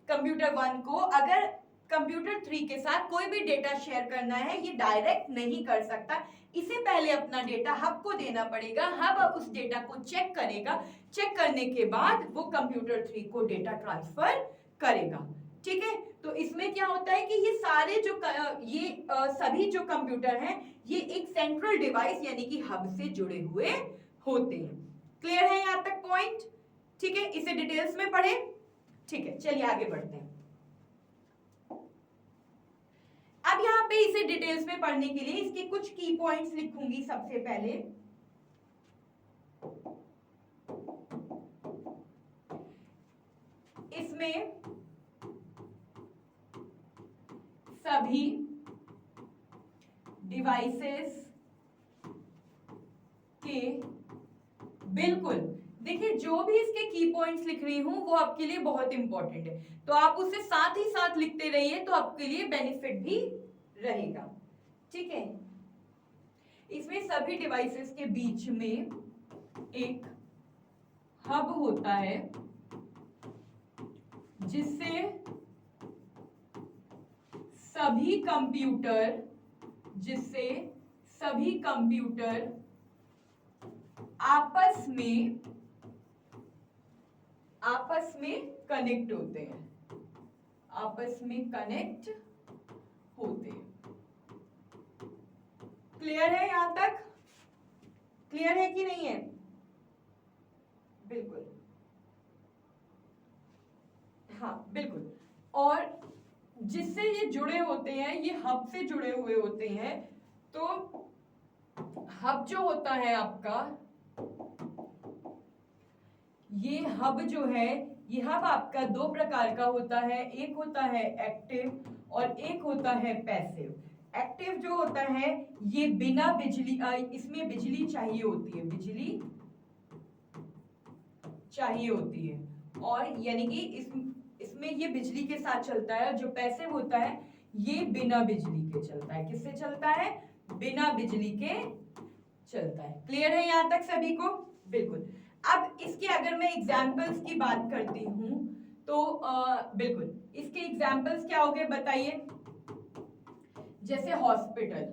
कंप्यूटर 1 को अगर कंप्यूटर 3 के साथ कोई भी डेटा शेयर करना है, ये डायरेक्ट नहीं कर सकता। इसे पहले अपना डेटा हब को देना पड़ेगा, हब उस डेटा को चेक करेगा, चेक करने के बाद वो कंप्यूटर 3 को डेटा ट्रांसफर करेगा। ठीक है, तो इसमें क्या होता है कि ये सारे जो सभी जो कंप्यूटर हैं ये एक सेंट्रल डिवाइस यानी कि हब से जुड़े हुए होते हैं। क्लियर है यहां तक पॉइंट? ठीक है, इसे डिटेल्स में पढ़े। ठीक है, चलिए आगे बढ़ते हैं। अब यहाँ पे इसे डिटेल्स में पढ़ने के लिए इसके कुछ की पॉइंट्स लिखूंगी। सबसे पहले इसमें सभी डिवाइसेस के, बिल्कुल देखिए जो भी इसके की पॉइंट्स लिख रही हूं वो आपके लिए बहुत इंपॉर्टेंट है, तो आप उसे साथ ही साथ लिखते रहिए तो आपके लिए बेनिफिट भी रहेगा। ठीक है, इसमें सभी डिवाइसेस के बीच में एक हब होता है जिससे सभी कंप्यूटर आपस में कनेक्ट होते हैं। क्लियर है यहां तक? क्लियर है कि नहीं है? बिल्कुल, हाँ बिल्कुल। और जिससे ये जुड़े होते हैं, ये हब से जुड़े हुए होते हैं। तो हब जो होता है आपका, ये हब जो है, ये हब आपका दो प्रकार का होता है। एक होता है एक्टिव और एक होता है पैसिव। एक्टिव जो होता है ये बिना बिजली, इसमें बिजली चाहिए होती है, और यानी कि इसमें ये बिजली के साथ चलता है। जो पैसिव होता है ये बिना बिजली के चलता है। किससे चलता है? बिना बिजली के चलता है। क्लियर है यहां तक सभी को? बिल्कुल। अब इसके अगर मैं एग्जाम्पल्स की बात करती हूं तो बिल्कुल इसके एग्जाम्पल्स क्या हो गए बताइए। जैसे हॉस्पिटल,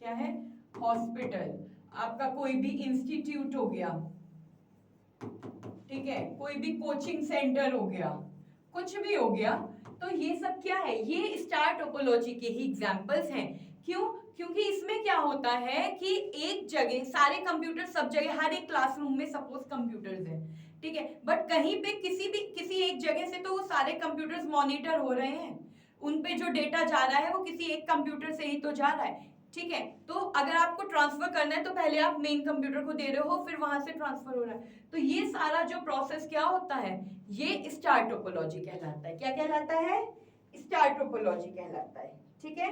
क्या है? हॉस्पिटल, आपका कोई भी इंस्टीट्यूट हो गया, ठीक है, कोई भी कोचिंग सेंटर हो गया, कुछ भी हो गया, तो ये सब क्या है? ये स्टार टोपोलॉजी के ही एग्जाम्पल्स हैं। क्यों? क्योंकि इसमें क्या होता है कि एक जगह सारे कंप्यूटर, सब जगह, हर एक क्लासरूम में सपोज कंप्यूटर्स हैं, ठीक है, बट कहीं पे किसी एक जगह से तो वो सारे कंप्यूटर्स मॉनिटर हो रहे हैं, उन पे जो डेटा जा रहा है वो किसी एक कंप्यूटर से ही तो जा रहा है। ठीक है, तो अगर आपको ट्रांसफर करना है तो पहले आप मेन कंप्यूटर को दे रहे हो, फिर वहां से ट्रांसफर हो रहा है। तो ये सारा जो प्रोसेस क्या होता है, ये स्टार टोपोलॉजी कहलाता है। क्या कहलाता है? स्टार टोपोलॉजी कहलाता है। ठीक है,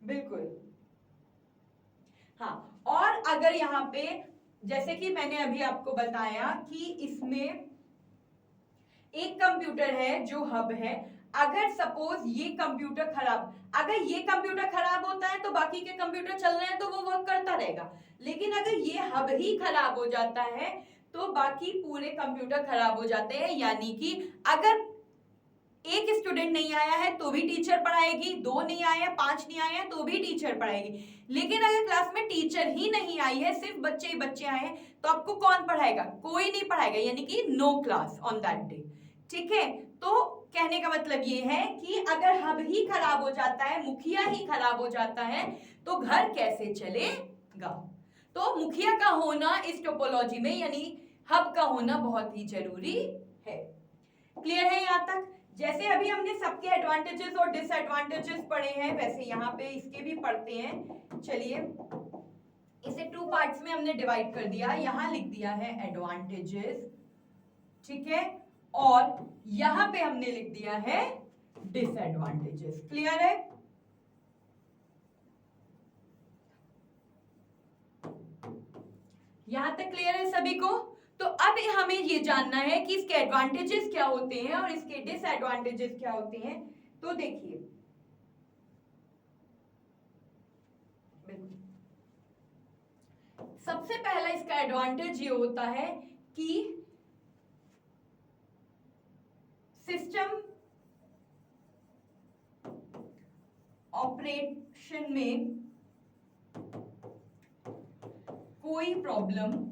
बिल्कुल, हाँ। और अगर यहाँ पे जैसे कि मैंने अभी आपको बताया कि इसमें एक कंप्यूटर है जो हब है, अगर सपोज ये कंप्यूटर खराब, अगर ये कंप्यूटर खराब होता है तो बाकी के कंप्यूटर चल रहे हैं तो वो वर्क करता रहेगा, लेकिन अगर ये हब ही खराब हो जाता है तो बाकी पूरे कंप्यूटर खराब हो जाते हैं। यानी कि अगर एक स्टूडेंट नहीं आया है तो भी टीचर पढ़ाएगी, दो नहीं आए हैं, पांच नहीं आए हैं तो भी टीचर पढ़ाएगी, लेकिन अगर क्लास में टीचर ही नहीं आई है, सिर्फ बच्चे ही बच्चे आए हैं, तो आपको कौन पढ़ाएगा? कोई नहीं पढ़ाएगा, यानी कि no class on that day. ठीक है, तो कहने का मतलब ये है कि अगर हब ही खराब हो जाता है, मुखिया ही खराब हो जाता है, तो घर कैसे चलेगा? तो मुखिया का होना इस टोपोलॉजी में, यानी हब का होना बहुत ही जरूरी है। क्लियर है यहां तक? जैसे अभी हमने सबके एडवांटेजेस और डिसएडवांटेजेस पढ़े हैं, वैसे यहाँ पे इसके भी पढ़ते हैं। चलिए, इसे टू पार्ट्स में हमने डिवाइड कर दिया। यहां लिख दिया है एडवांटेजेस, ठीक है, और यहां पे हमने लिख दिया है डिसएडवांटेजेस। क्लियर है? यहां तक क्लियर है सभी को? तो अब हमें ये जानना है कि इसके एडवांटेजेस क्या होते हैं और इसके डिसएडवांटेजेस क्या होते हैं। तो देखिए, सबसे पहला इसका एडवांटेज ये होता है कि सिस्टम ऑपरेशन में कोई प्रॉब्लम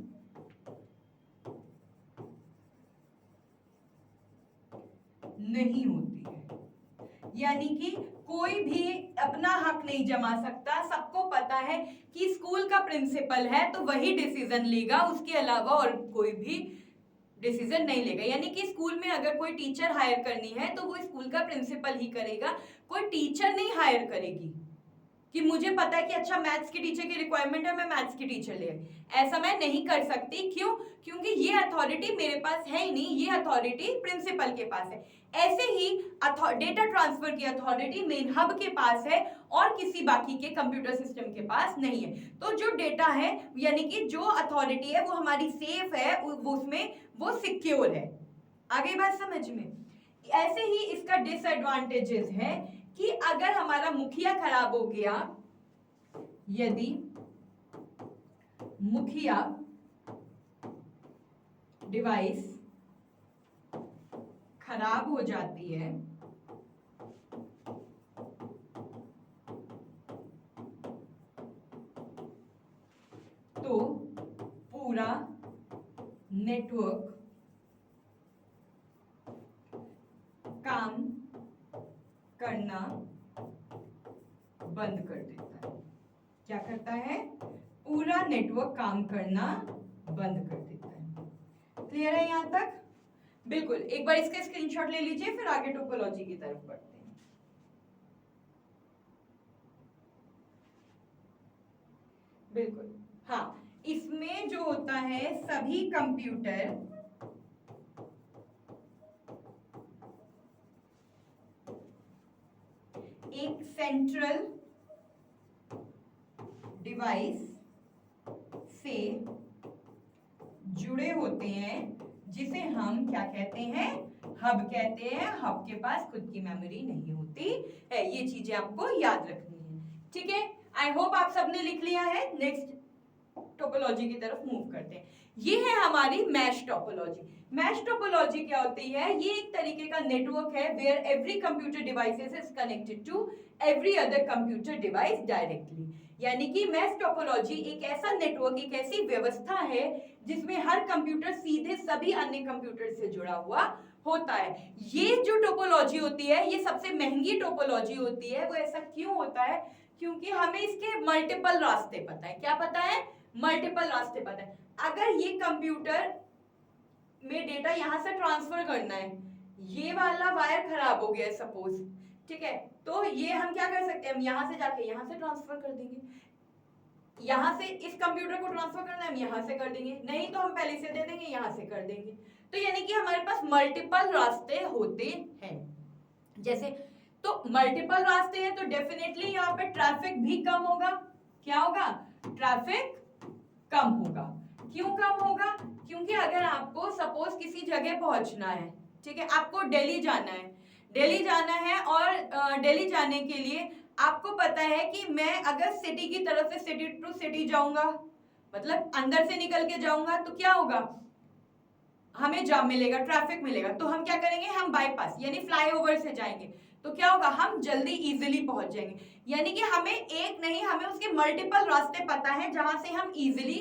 नहीं होती है। यानी कि कोई भी अपना हक नहीं जमा सकता। सबको पता है कि स्कूल का प्रिंसिपल है तो वही डिसीजन लेगा, उसके अलावा और कोई भी डिसीजन नहीं लेगा। यानी कि स्कूल में अगर कोई टीचर हायर करनी है तो वो स्कूल का प्रिंसिपल ही करेगा, कोई टीचर नहीं हायर करेगी कि मुझे पता है कि अच्छा मैथ्स की टीचर की रिक्वायरमेंट है, मैं मैथ्स की टीचर ले, ऐसा मैं नहीं कर सकती। क्यों? क्योंकि ये अथॉरिटी मेरे पास है ही नहीं, ये अथॉरिटी प्रिंसिपल के पास है। ऐसे ही डेटा ट्रांसफर की अथॉरिटी मेन हब के पास है और किसी बाकी के कंप्यूटर सिस्टम के पास नहीं है। तो जो डेटा है यानी कि जो अथॉरिटी है वो हमारी सेफ है, उसमें वो सिक्योर है। आगे बात समझ में? ऐसे ही इसका डिसएडवांटेजेस है कि अगर हमारा मुखिया खराब हो गया, यदि मुखिया डिवाइस खराब हो जाती है तो पूरा नेटवर्क काम करना बंद कर देता है। क्या करता है? पूरा नेटवर्क काम करना बंद कर देता है। क्लियर है यहां तक? बिल्कुल। एक बार इसका स्क्रीनशॉट ले लीजिए, फिर आगे टोपोलॉजी की तरफ बढ़ते हैं। बिल्कुल, हाँ, इसमें जो होता है सभी कंप्यूटर एक सेंट्रल डिवाइस से जुड़े होते हैं, जिसे हम क्या कहते हैं? हब कहते हैं। हब के पास खुद की मेमोरी नहीं होती है। ये चीजें आपको याद रखनी है, ठीक है? आई होप आप सबने लिख लिया है। नेक्स्ट टोपोलॉजी की तरफ मूव करते हैं। ये है हमारी मैश टोपोलॉजी। मैश टोपोलॉजी क्या होती है? ये एक तरीके का नेटवर्क है where every computer devices is connected to every other computer device directly. यानी कि मैश टोपोलॉजी एक ऐसा नेटवर्क, एक ऐसी व्यवस्था है जिसमें हर कंप्यूटर सीधे सभी अन्य कंप्यूटर से जुड़ा हुआ होता है। ये जो टोपोलॉजी होती है ये सबसे महंगी टोपोलॉजी होती है। वो ऐसा क्यों होता है? क्योंकि हमें इसके मल्टीपल रास्ते पता है। क्या पता है? मल्टीपल रास्ते पता है। अगर ये कंप्यूटर में डेटा यहां से ट्रांसफर करना है, ये वाला वायर खराब हो गया सपोज, ठीक है, तो ये हम क्या कर सकते हैं? हम यहां से जाके यहां से ट्रांसफर कर देंगे। यहां से इस कंप्यूटर को ट्रांसफर करना है, हम यहां से कर देंगे, नहीं तो हम पहले से दे देंगे, यहां से कर देंगे। तो यानी कि हमारे पास मल्टीपल रास्ते होते हैं। जैसे तो मल्टीपल रास्ते हैं तो डेफिनेटली यहाँ पे ट्रैफिक भी कम होगा। क्या होगा? ट्रैफिक कम होगा। क्यों कम होगा? क्योंकि अगर आपको सपोज किसी जगह पहुंचना है, ठीक है, आपको दिल्ली जाना है, दिल्ली जाना है और दिल्ली जाने के लिए आपको पता है कि मैं अगर सिटी की तरफ से सिटी टू सिटी जाऊंगा, मतलब अंदर से निकल के जाऊंगा, तो क्या होगा? हमें जाम मिलेगा, ट्रैफिक मिलेगा। तो हम क्या करेंगे? हम बाईपास यानी फ्लाईओवर से जाएंगे। तो क्या होगा? हम जल्दी इजीली पहुंच जाएंगे। यानी कि हमें एक नहीं, हमें उसके मल्टीपल रास्ते पता है जहां से हम इजीली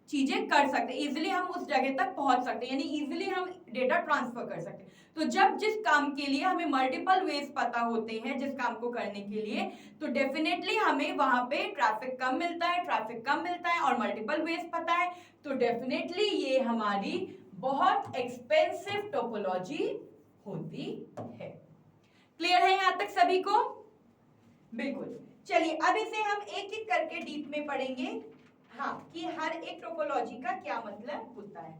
चीजें कर सकते हैं, इजीली हम उस जगह तक पहुंच सकते हैं, यानी इजीली हम डेटा ट्रांसफर कर सकते हैं। तो जब जिस काम के लिए हमें मल्टीपल वेज पता होते हैं जिस काम को करने के लिए, तो डेफिनेटली हमें वहां पे ट्रैफिक कम मिलता है, ट्रैफिक कम मिलता है और मल्टीपल वेज पता है, तो डेफिनेटली ये हमारी बहुत एक्सपेंसिव टोपोलॉजी होती है। क्लियर है यहां तक सभी को? बिल्कुल। चलिए अब इसे हम एक एक करके डीप में पढ़ेंगे, हाँ, कि हर एक टोपोलॉजी का क्या मतलब होता है।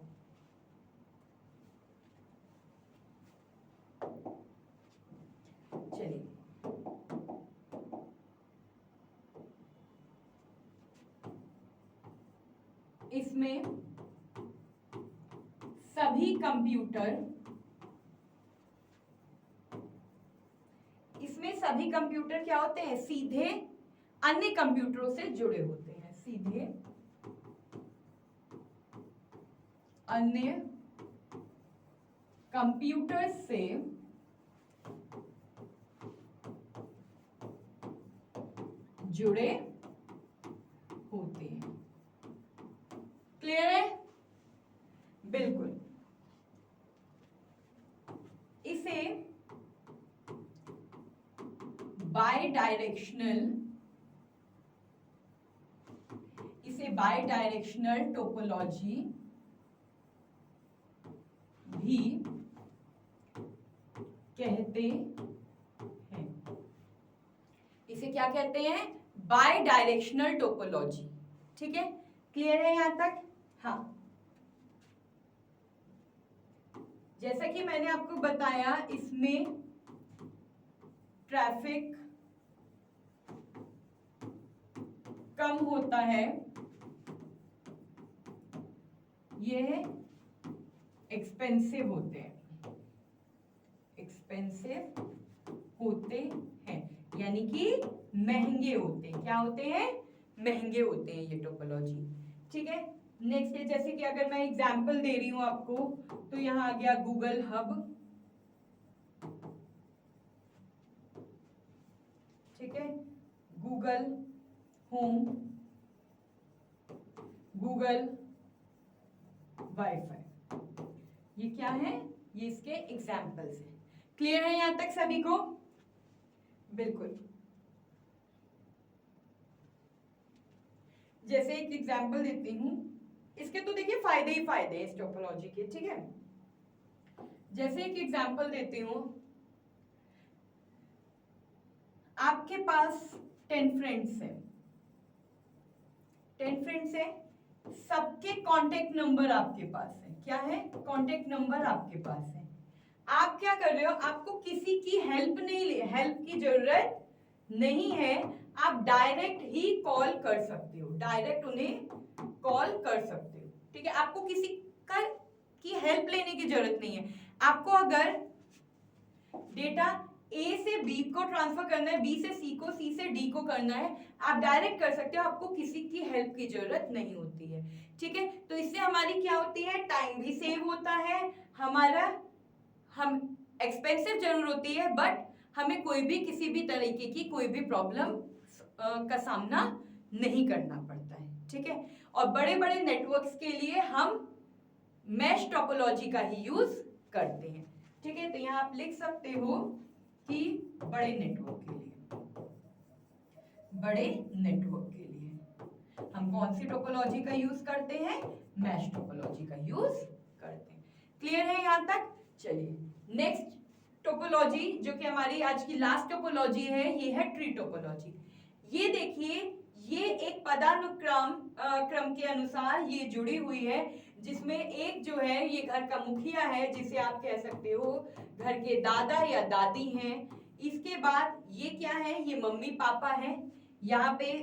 चलिए इसमें सभी कंप्यूटर, इसमें सभी कंप्यूटर क्या होते हैं? सीधे अन्य कंप्यूटरों से जुड़े होते हैं, सीधे अन्य कंप्यूटर से जुड़े होते हैं। क्लियर है? बिल्कुल। इसे बाय डायरेक्शनल, इसे बाय डायरेक्शनल टोपोलॉजी भी कहते हैं। इसे क्या कहते हैं? Bidirectional topology. ठीक है, क्लियर है यहां तक? हाँ, जैसा कि मैंने आपको बताया, इसमें ट्रैफिक कम होता है, ये एक्सपेंसिव होते हैं, एक्सपेंसिव होते हैं, यानी कि महंगे होते हैं। क्या होते हैं? महंगे होते हैं ये टोपोलॉजी। ठीक है, नेक्स्ट है, जैसे कि अगर मैं एग्जांपल दे रही हूं आपको, तो यहां आ गया गूगल हब। ठीक है, गूगल होम, गूगल वाईफाई, ये क्या है? ये इसके एग्जाम्पल्स हैं। क्लियर है यहां तक सभी को? बिल्कुल। जैसे एक एग्जाम्पल देती हूं, इसके तो देखिए फायदे ही फायदे हैं इस टोपोलॉजी के। ठीक है, जैसे एक एग्जाम्पल देती हूं, आपके पास 10 फ्रेंड्स हैं, 10 फ्रेंड्स हैं, सबके कांटेक्ट नंबर आपके पास है। क्या है? कांटेक्ट नंबर आपके पास है। आप क्या कर रहे हो? आपको किसी की हेल्प की जरूरत नहीं है, आप डायरेक्ट ही कॉल कर सकते हो, डायरेक्ट उन्हें कॉल कर सकते हो। ठीक है, आपको किसी का की हेल्प लेने की जरूरत नहीं है। आपको अगर डेटा ए से बी को ट्रांसफर करना है, बी से सी को, सी से डी को करना है, आप डायरेक्ट कर सकते हो, आपको किसी की हेल्प की जरूरत नहीं होती है। ठीक है, तो इससे हमारी क्या होती है? टाइम भी सेव होता है हमारा, हम एक्सपेंसिव जरूर होती है, बट हमें कोई भी किसी भी तरीके की कोई भी प्रॉब्लम का सामना नहीं करना पड़ता है। ठीक है, और बड़े बड़े नेटवर्क्स के लिए हम मैश टोपोलॉजी का ही यूज करते हैं। ठीक है, तो यहां आप लिख सकते हो कि बड़े नेटवर्क के लिए, बड़े नेटवर्क के लिए हम कौन सी टोपोलॉजी का यूज करते हैं? मैश टोपोलॉजी का यूज करते हैं। क्लियर है यहां तक? चलिए, नेक्स्ट टोपोलॉजी जो कि हमारी आज की लास्ट टोपोलॉजी है, ये है ट्री टोपोलॉजी। ये देखिए, ये एक पदानुक्रम क्रम के अनुसार ये जुड़ी हुई है, जिसमें एक जो है ये घर का मुखिया है, जिसे आप कह सकते हो घर के दादा या दादी हैं। इसके बाद ये क्या है? ये मम्मी पापा है। यहाँ पे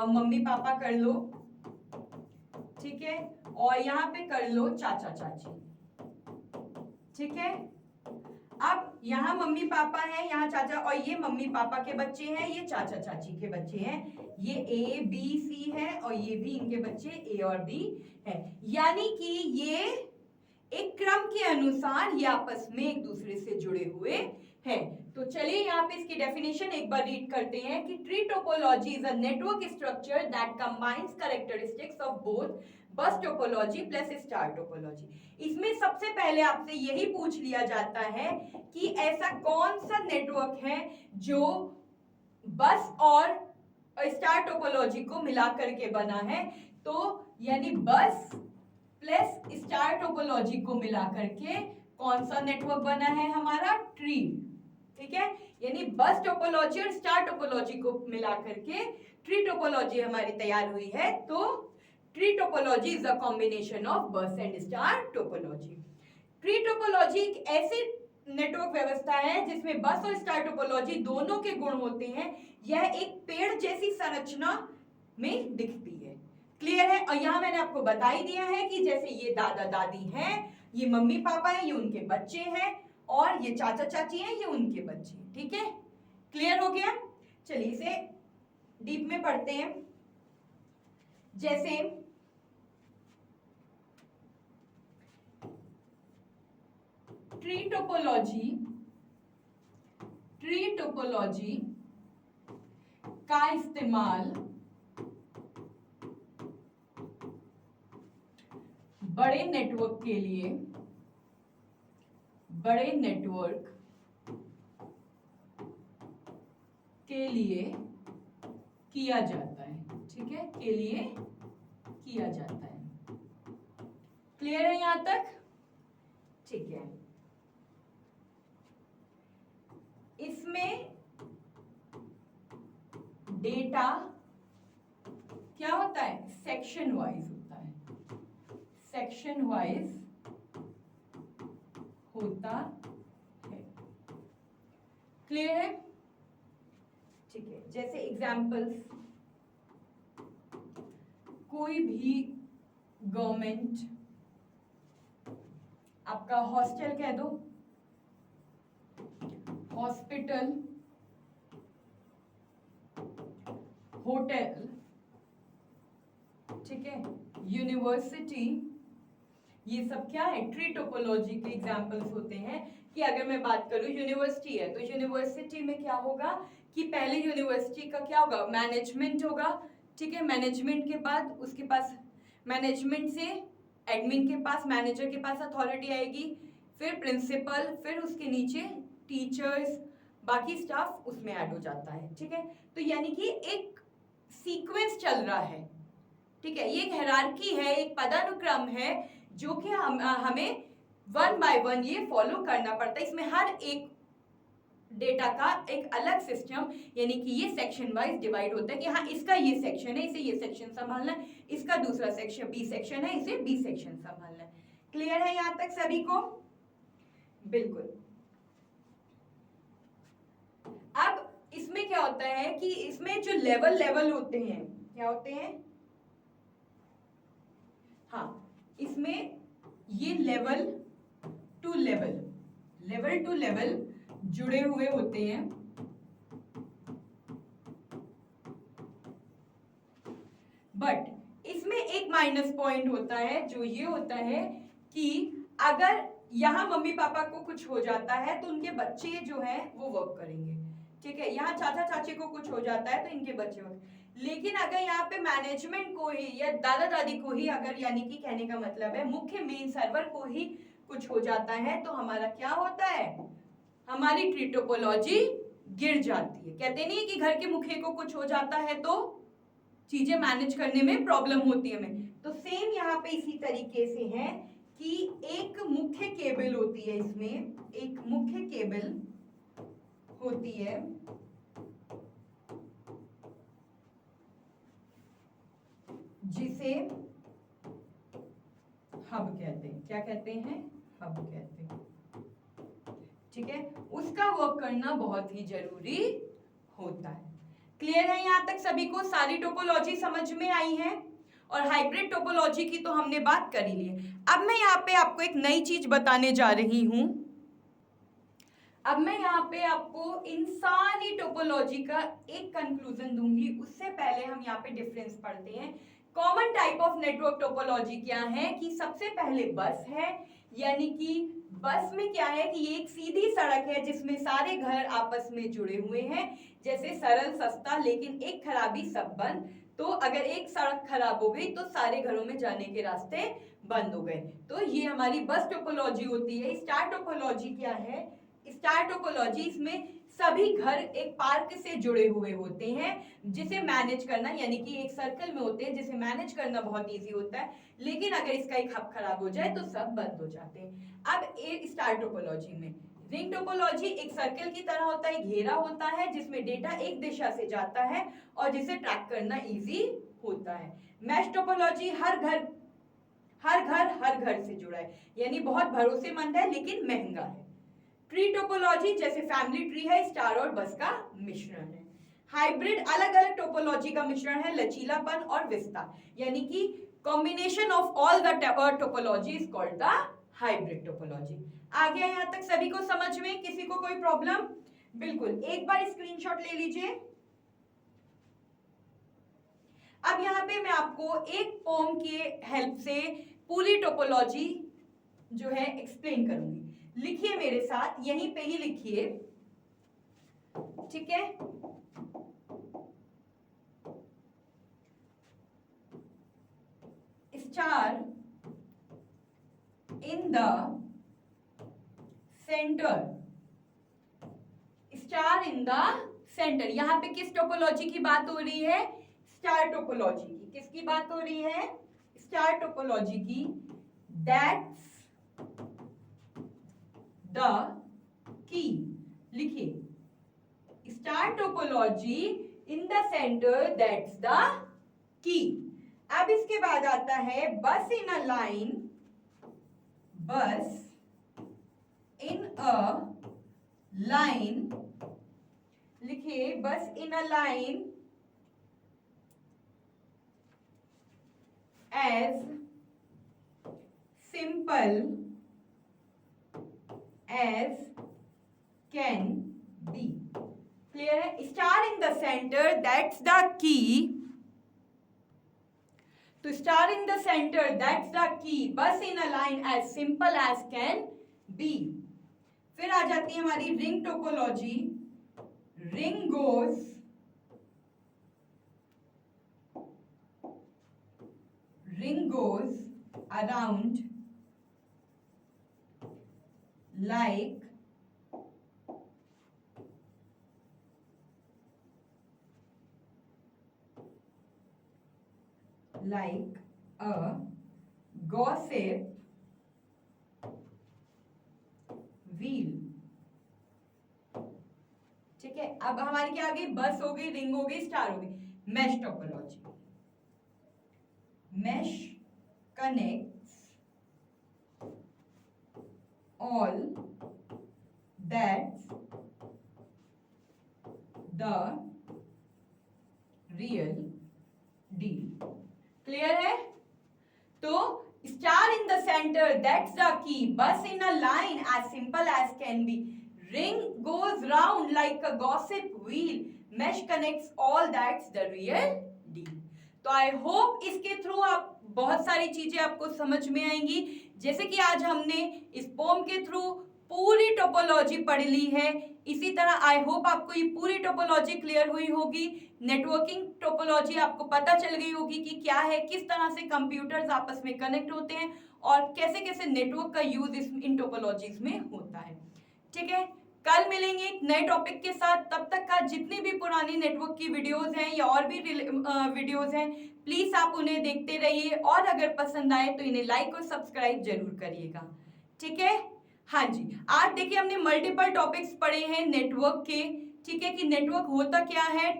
मम्मी पापा कर लो, ठीक है, और यहाँ पे कर लो चाचा चाची। ठीक है, अब यहाँ मम्मी पापा है, यहाँ चाचा, और ये मम्मी पापा के बच्चे हैं, ये चाचा चाची के बच्चे हैं। ये ए बी सी है, और ये भी इनके बच्चे ए और बी है। यानी कि ये एक क्रम के अनुसार ये आपस में एक दूसरे से जुड़े हुए हैं। तो चलिए यहाँ पे इसकी डेफिनेशन एक बार रीड करते हैं कि tree topology is a network structure that combines characteristics of both बस टोपोलॉजी प्लस स्टार टोपोलॉजी। इसमें सबसे पहले आपसे यही पूछ लिया जाता है कि ऐसा कौन सा नेटवर्क है जो बस और स्टार टोपोलॉजी को मिला करके बना है। तो यानी बस प्लस स्टार टोपोलॉजी को मिला करके कौन सा नेटवर्क बना है? हमारा ट्री। ठीक है, यानी बस टोपोलॉजी और स्टार टोपोलॉजी को मिला करके ट्री टोपोलॉजी हमारी तैयार हुई है। तो tree topology is a combination of bus and star topology. Tree topology एक ऐसी नेटवर्क व्यवस्था है जिसमें बस और स्टार टोपोलॉजी दोनों के गुण होते हैं। यह एक पेड़ जैसी संरचना में दिखती है। क्लियर है? और यहां मैंने आपको बता ही दिया है कि जैसे ये दादा दादी हैं, ये मम्मी पापा हैं, ये उनके बच्चे हैं, और ये चाचा चाची हैं, ये उनके बच्चे हैं। ठीक है, क्लियर हो गया? चलिए इसे डीप में पढ़ते हैं। जैसे ट्री टोपोलॉजी का इस्तेमाल बड़े नेटवर्क के लिए, बड़े नेटवर्क के लिए किया जाता है, ठीक है, के लिए किया जाता है। क्लियर है यहां तक? ठीक है। इसमें डेटा क्या होता है? सेक्शन वाइज होता है, सेक्शन वाइज होता है। क्लियर है? ठीक है। जैसे एग्जाम्पल्स, कोई भी गवर्नमेंट, आपका हॉस्टल कह दो, हॉस्पिटल, होटल, ठीक है, यूनिवर्सिटी, ये सब क्या है? ट्री टोपोलॉजी के एग्जांपल्स होते हैं। कि अगर मैं बात करूं यूनिवर्सिटी है, तो यूनिवर्सिटी में क्या होगा कि पहले यूनिवर्सिटी का क्या होगा? मैनेजमेंट होगा, ठीक है, मैनेजमेंट के बाद उसके पास, मैनेजमेंट से एडमिन के पास, मैनेजर के पास अथॉरिटी आएगी, फिर प्रिंसिपल, फिर उसके नीचे टीचर्स, बाकी स्टाफ उसमें ऐड हो जाता है, ठीक है। तो यानी कि एक सीक्वेंस चल रहा है, ठीक है, ये एक हायरार्की है, एक पदानुक्रम है जो कि हमें वन बाय वन ये फॉलो करना पड़ता है। इसमें हर एक डेटा का एक अलग सिस्टम, यानी कि ये सेक्शन वाइज डिवाइड होता है कि हाँ इसका ये सेक्शन है, इसे ये सेक्शन संभालना है, इसका दूसरा सेक्शन बी सेक्शन है, इसे बी सेक्शन संभालना है। क्लियर है यहां तक सभी को? बिल्कुल। अब इसमें क्या होता है कि इसमें जो लेवल होते हैं, क्या होते हैं? हाँ, इसमें ये लेवल टू लेवल जुड़े हुए होते हैं। बट इसमें एक माइनस पॉइंट होता है, जो ये होता है कि अगर यहाँ मम्मी पापा को कुछ हो जाता है तो उनके बच्चे जो हैं वो वर्क करेंगे, ठीक है। यहाँ चाचा चाची को कुछ हो जाता है तो इनके बच्चे वर्क। लेकिन अगर यहाँ पे मैनेजमेंट को ही या दादा दादी को ही, अगर यानी कि कहने का मतलब है मुख्य मेन सर्वर को ही कुछ हो जाता है, तो हमारा क्या होता है? हमारी ट्री टोपोलॉजी गिर जाती है। कहते नहीं कि घर के मुखिया को कुछ हो जाता है तो चीजें मैनेज करने में प्रॉब्लम होती है हमें। तो सेम यहाँ पे इसी तरीके से है कि एक मुख्य केबल होती है, इसमें एक मुख्य केबल होती है जिसे हब कहते हैं। क्या कहते हैं? हब कहते हैं, ठीक है। उसका वर्क करना बहुत ही जरूरी होता है। क्लियर है यहां तक सभी को? सारी टोपोलॉजी समझ में आई है? और हाइब्रिड टोपोलॉजी की तो हमने बात कर ही ली है। अब मैं यहाँ पे आपको एक नई चीज बताने जा रही हूं। अब मैं यहाँ पे आपको इन सारी टोपोलॉजी का एक कंक्लूजन दूंगी। उससे पहले हम यहाँ पे डिफरेंस पढ़ते हैं। Common type of network topology क्या है कि सबसे पहले बस है, यानी कि बस में क्या है कि ये एक सीधी सड़क है जिसमें सारे घर आपस में जुड़े हुए हैं, जैसे सरल सस्ता, लेकिन एक खराबी सब बंद। तो अगर एक सड़क खराब हो गई तो सारे घरों में जाने के रास्ते बंद हो गए। तो ये हमारी बस टोपोलॉजी होती है। स्टार टोपोलॉजी क्या है? स्टार टोपोलॉजी, इसमें सभी घर एक पार्क से जुड़े हुए होते हैं जिसे मैनेज करना, यानी कि एक सर्कल में होते हैं जिसे मैनेज करना बहुत इजी होता है। लेकिन अगर इसका एक हब खराब हो जाए तो सब बंद हो जाते हैं। अब एक स्टार टोपोलॉजी में रिंग टोपोलॉजी एक सर्कल की तरह होता है, घेरा होता है जिसमें डेटा एक दिशा से जाता है और जिसे ट्रैक करना इजी होता है। मैश टोपोलॉजी हर घर से जुड़ा है, यानी बहुत भरोसेमंद है लेकिन महंगा है। ट्री टोपोलॉजी जैसे फैमिली ट्री है, स्टार और बस का मिश्रण है। हाइब्रिड अलग अलग टोपोलॉजी का मिश्रण है, लचीलापन और विस्तार, यानी कि combination of all the topology is called the hybrid topology. आ गया यहां तक सभी को समझ में? किसी को कोई प्रॉब्लम? बिल्कुल, एक बार स्क्रीनशॉट ले लीजिए। अब यहाँ पे मैं आपको एक पोम के हेल्प से पूरी टोपोलॉजी जो है एक्सप्लेन करूंगी। लिखिए मेरे साथ, यहीं पे ही लिखिए, ठीक है। Star in the centre, star in the centre. यहाँ पे किस टोपोलॉजी की बात हो रही है? स्टार टोपोलॉजी की। किसकी बात हो रही है? स्टार टोपोलॉजी की। That's the key. लिखिए, star topology in the center, that's the key. अब इसके बाद आता है बस इन अ लाइन, बस इन अ लाइन। लिखिए, bus in a line as simple as can be। Clear है? Star in the center, that's the key. तो star in the center, that's the key, bus in a line as simple as can be. फिर आ जाती है हमारी ring topology. Ring goes around like a gossip wheel। ठीक है, अब हमारी क्या आ गई? बस हो गई, रिंग हो गई, स्टार हो गई। Mesh topology. Mesh connects all that's the real deal। Clear है? तो star in the center, that's the key, bus in a line as simple as can be, ring goes round like a gossip wheel, mesh connects all, that's the real deal. तो I hope इसके through आप बहुत सारी चीजें आपको समझ में आएंगी। जैसे कि आज हमने इस पोम के थ्रू पूरी टोपोलॉजी पढ़ ली है, इसी तरह आई होप आपको ये पूरी टोपोलॉजी क्लियर हुई होगी। नेटवर्किंग टोपोलॉजी आपको पता चल गई होगी कि क्या है, किस तरह से कंप्यूटर्स आपस में कनेक्ट होते हैं और कैसे कैसे नेटवर्क का यूज इन टोपोलॉजीज में होता है। ठीक है, कल मिलेंगे एक नए टॉपिक के साथ। तब तक का जितनी भी पुरानी नेटवर्क की वीडियोस हैं या और भी वीडियोस हैं, प्लीज आप उन्हें देखते रहिए और अगर पसंद आए तो इन्हें लाइक और सब्सक्राइब जरूर करिएगा। ठीक है, हाँ जी, आज देखिए हमने मल्टीपल टॉपिक्स पढ़े हैं नेटवर्क के। ठीक है, कि नेटवर्क होता क्या है,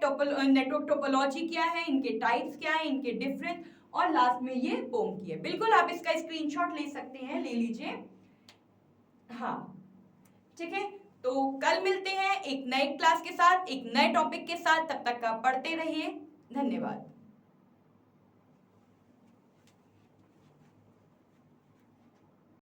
नेटवर्क टोपोलॉजी क्या है, इनके टाइप्स क्या है, इनके डिफरेंस, और लास्ट में ये पोम की है। बिल्कुल आप इसका स्क्रीनशॉट ले सकते हैं, ले लीजिए। हाँ, ठीक है, तो कल मिलते हैं एक नए क्लास के साथ, एक नए टॉपिक के साथ। तब तक आप पढ़ते रहिए। धन्यवाद।